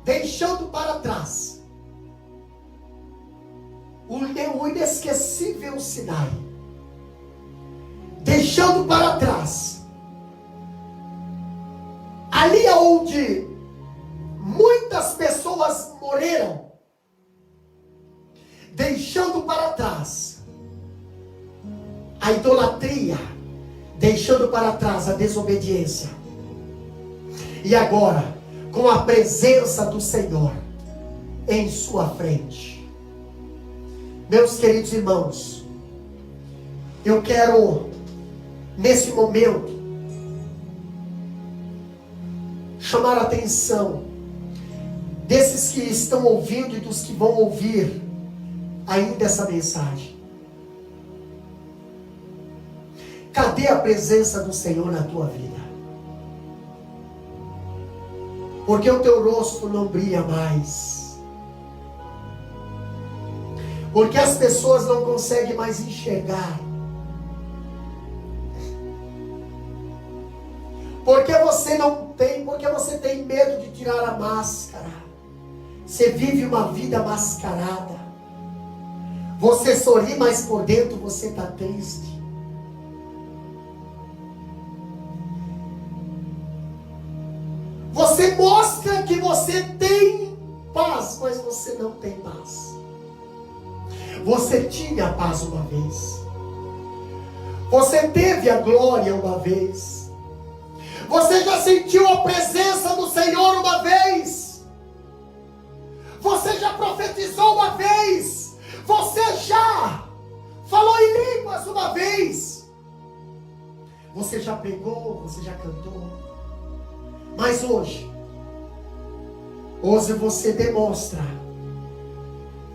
[SPEAKER 1] deixando para trás o inesquecível Sinai, deixando para trás ali onde muitas pessoas morreram, deixando para trás a idolatria, deixando para trás a desobediência. E agora, com a presença do Senhor em sua frente. Meus queridos irmãos, eu quero, nesse momento, chamar a atenção desses que estão ouvindo e dos que vão ouvir ainda essa mensagem. Cadê a presença do Senhor na tua vida? Porque o teu rosto não brilha mais. Porque as pessoas não conseguem mais enxergar. Porque você tem medo de tirar a máscara. Você vive uma vida mascarada. Você sorri, mas por dentro você está triste. Você mostra que você tem paz, mas você não tem paz. Você tinha paz uma vez. Você teve a glória uma vez. Você já sentiu a presença do Senhor uma vez. Você já profetizou uma vez. Você já falou em línguas uma vez. Você já pregou, você já cantou. Mas hoje você demonstra.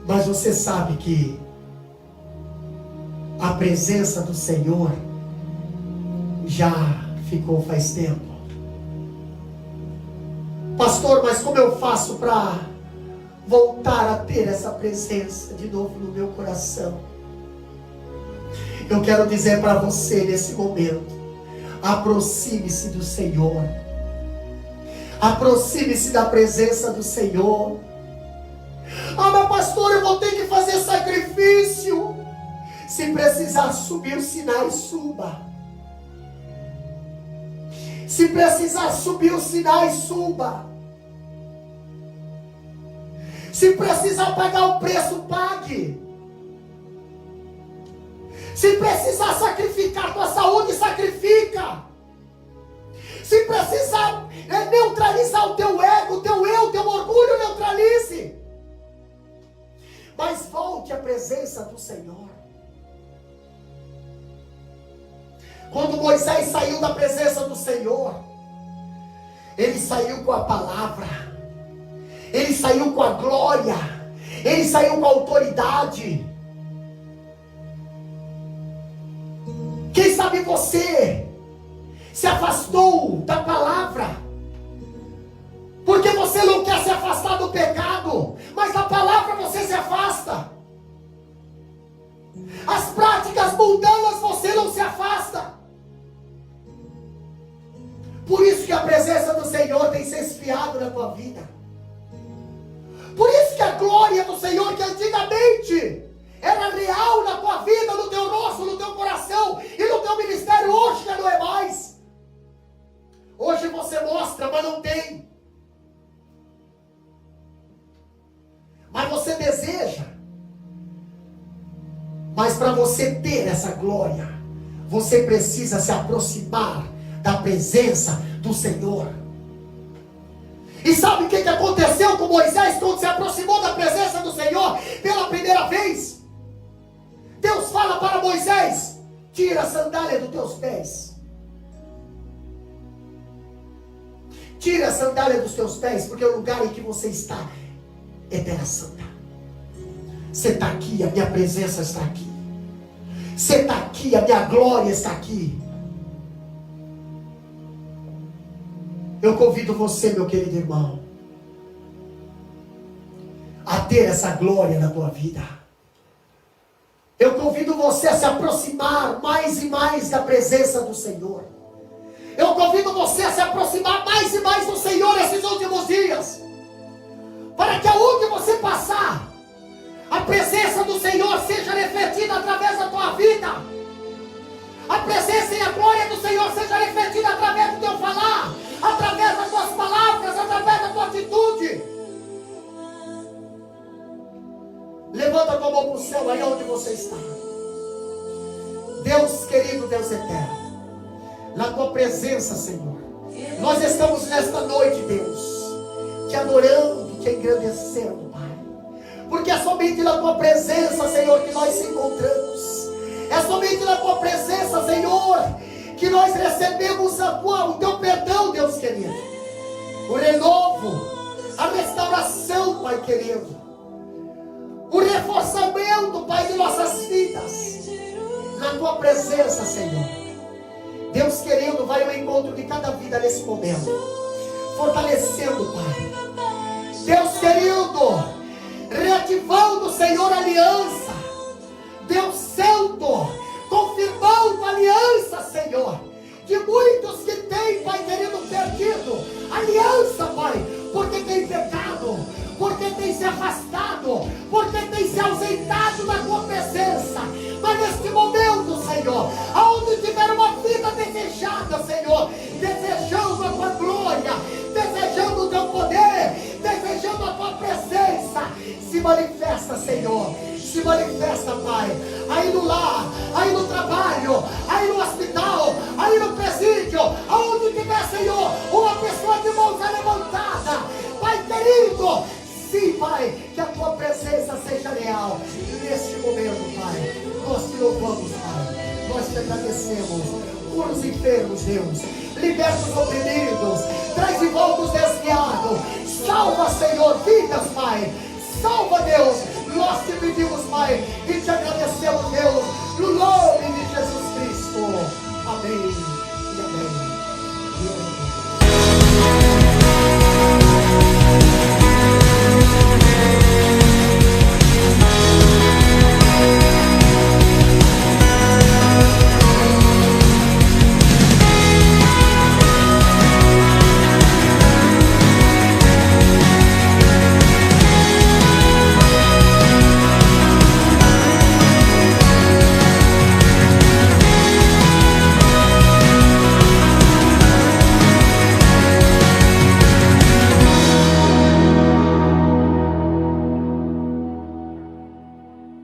[SPEAKER 1] Mas você sabe que a presença do Senhor já ficou faz tempo. Pastor, mas como eu faço para voltar a ter essa presença de novo no meu coração? Eu quero dizer para você nesse momento: aproxime-se do Senhor. Aproxime-se da presença do Senhor. Ah, mas pastor, eu vou ter que fazer sacrifício. Se precisar subir o Sinai, suba. Se precisar subir o Sinai, suba. Se precisar pagar o preço, pague. Se precisar sacrificar tua saúde, sacrifica. Se precisar neutralizar o teu ego, o teu eu, o teu orgulho, neutralize. Mas volte à presença do Senhor. Quando Moisés saiu da presença do Senhor, ele saiu com a palavra, ele saiu com a glória, ele saiu com a autoridade. Quem sabe você se afastou da palavra, porque você não quer se afastar do pecado, mas da palavra você se afasta. As práticas mundanas você não se afasta. Por isso que a presença do Senhor tem se esfriado na tua vida. Por isso que a glória do Senhor, que antigamente era real na tua vida, no teu rosto, no teu coração e no teu ministério, hoje já não é mais. Hoje você mostra, mas não tem. Mas você deseja. Mas para você ter essa glória, você precisa se aproximar da presença do Senhor. E sabe o que aconteceu com Moisés quando se aproximou da presença do Senhor pela primeira vez? Deus fala para Moisés: tira a sandália dos teus pés. Tira a sandália dos teus pés, porque o lugar em que você está é terra santa. Você está aqui, a minha presença está aqui. Você está aqui, a minha glória está aqui. Eu convido você, meu querido irmão, a ter essa glória na tua vida. Eu convido você a se aproximar mais e mais da presença do Senhor. Eu convido você a se aproximar mais e mais do Senhor esses últimos dias, para que aonde você passar, a presença do Senhor seja refletida através da tua vida. A presença e a glória do Senhor seja refletida através do teu falar, através das tuas palavras, através da tua atitude. Levanta a tua mão para o céu, aí onde você está. Deus querido, Deus eterno, na tua presença, Senhor, nós estamos nesta noite, Deus, te adorando, te engrandecendo, Pai, porque é somente na tua presença, Senhor, que nós nos encontramos. É somente na tua presença, Senhor, que nós recebemos o teu perdão, Deus querido, o renovo, a restauração, Pai querido, o reforçamento, Pai, de nossas vidas, na tua presença, Senhor. Deus querido, vai ao encontro de cada vida nesse momento, fortalecendo, Pai. Deus querido, reativando, Senhor, a aliança. Deus Santo, confirmando a aliança, Senhor, de muitos que têm, Pai querido, perdido aliança, Pai, porque tem pecado, porque tem se afastado, porque tem se ausentado da tua presença. Mas neste momento, Senhor, aonde tiver uma vida desejada, Senhor, desejando a tua glória, desejando o teu poder, desejando a tua presença, se manifesta, Senhor. Se manifesta, Pai, aí no lar, aí no trabalho, aí no hospital, aí no presídio, aonde tiver, Senhor, uma pessoa de mãos levantada, Pai querido, sim, Pai, que a tua presença seja real neste momento, Pai. Nós te louvamos, Pai, nós te agradecemos. Cura os enfermos, Deus, liberta os oprimidos, traz de volta os desviados, salva, Senhor, vidas, Pai, salva, Deus. Nós te pedimos, Pai, e te agradecemos, Deus, no nome de Jesus Cristo. Amém.